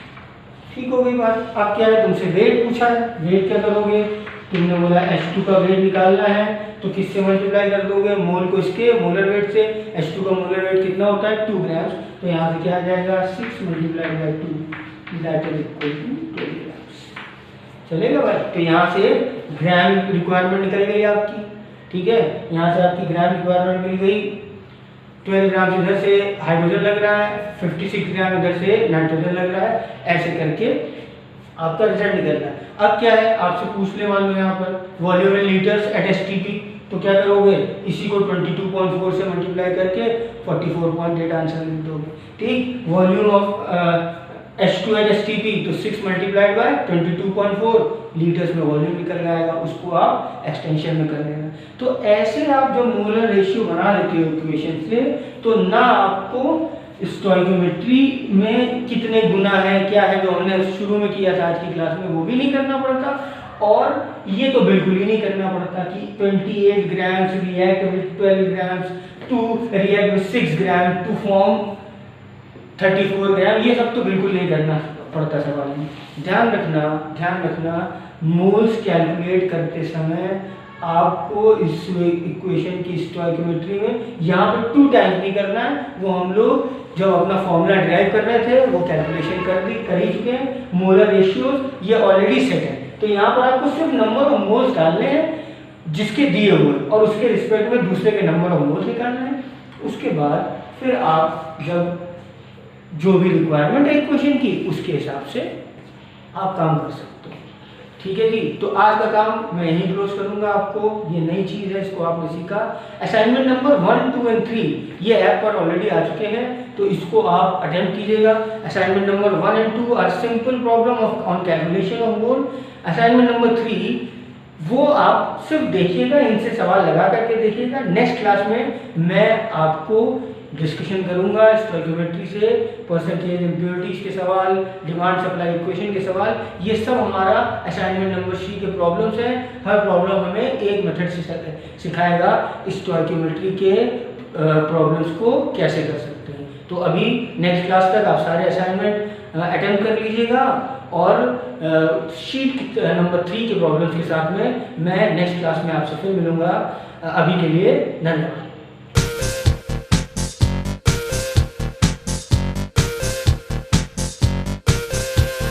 ठीक हो गई बात। अब क्या है, तुमसे वेट पूछा है, वेट क्या करोगे, तुमने बोला H2 का वेट निकालना है तो किससे मल्टीप्लाई कर दोगे, मोल को इसके मोलर वेट से। H2 का मोलर वेट कितना होता है 2 ग्राम, तो यहाँ से क्या आ जाएगा 6 × 2 that is equal to 20 grams. चलेगा भाई। तो यहाँ से ग्राम रिक्वायरमेंट निकल गई आपकी, ठीक है, यहाँ से आपकी ग्राम रिक्वायरमेंट मिल गई। 12 ग्राम इधर से हाइड्रोजन लग रहा है, 56 ग्राम इधर से नाइट्रोजन लग रहा है, ऐसे करके आपका रिजल्ट निकल रहा है। अब क्या है, आपसे पूछ ले मान लो यहाँ पर volume in litres at STP, तो क्या करोगे, इसी को 22.4 से मल्टीप्लाई करके 44.8 आंसर लिख दोगे। ठीक, volume of H2 eight STP तो 6 मल्टीप्लाइड बाय 22.4 लीटर्स में वॉल्यूम निकल आएगा, उसको आप एक्सटेंशन में कर लेना। तो ऐसे आप जब मोलर रेशियो बना लेते हो इक्वेशन से, तो ना आपको स्टोइकोमेट्री में कितने गुना है क्या है जो हमने शुरू में किया था आज की क्लास में, वो भी नहीं करना पड़ता, और ये तो बिल्कुल ही नहीं करना पड़ता कि 28 grams react with 12 grams to react with 6 gram to form 34 gram, ये सब तो बिल्कुल नहीं करना पड़ता सवाल में। ध्यान रखना मोल्स कैलकुलेट करते समय आपको इस इक्वेशन की स्टोइकोमेट्री में यहाँ पे 2 टाइम्स नहीं करना है, वो हम लोग जब अपना फॉर्मूला ड्राइव कर रहे थे वो कैलकुलेशन कर ही चुके हैं। मोलर रेशियोज ये ऑलरेडी सेट है, तो यहाँ पर आपको सिर्फ नंबर ऑफ मोल्स डालने हैं जिसके दिए हुए, और उसके रिस्पेक्ट में दूसरे के नंबर ऑफ मोल्स निकालना है। उसके बाद फिर आप जब जो भी रिक्वायरमेंट है इक्वेशन की उसके हिसाब से आप काम कर सकते हो। ठीक है जी, तो आज का काम मैं यहीं क्लोज करूंगा। आपको ये नई चीज़ है, इसको आपने सीखा। असाइनमेंट नंबर 1, 2 और 3 ये ऐप पर ऑलरेडी आ चुके हैं, तो इसको आप अटेम्प्ट कीजिएगा। असाइनमेंट नंबर 1 और 2 are simple problem on calculation of mole. Assignment number 3 वो आप सिर्फ देखिएगा, इनसे सवाल लगा करके देखिएगा। नेक्स्ट क्लास में मैं आपको डिस्कशन करूंगा स्टोइकोमेट्री से परसेंटेज इम्प्योरिटीज के सवाल, डिमांड सप्लाई इक्वेशन के सवाल, ये सब हमारा असाइनमेंट नंबर 3 के प्रॉब्लम्स हैं। हर प्रॉब्लम हमें एक मेथड से सिखाएगा स्टोइकोमेट्री के प्रॉब्लम्स को कैसे कर सकते हैं। तो अभी नेक्स्ट क्लास तक आप सारे असाइनमेंट अटेम्प्ट कर लीजिएगा, और शीट नंबर 3 के प्रॉब्लम्स के साथ में मैं नेक्स्ट क्लास में आपसे फिर मिलूंगा। अभी के लिए धन्यवाद।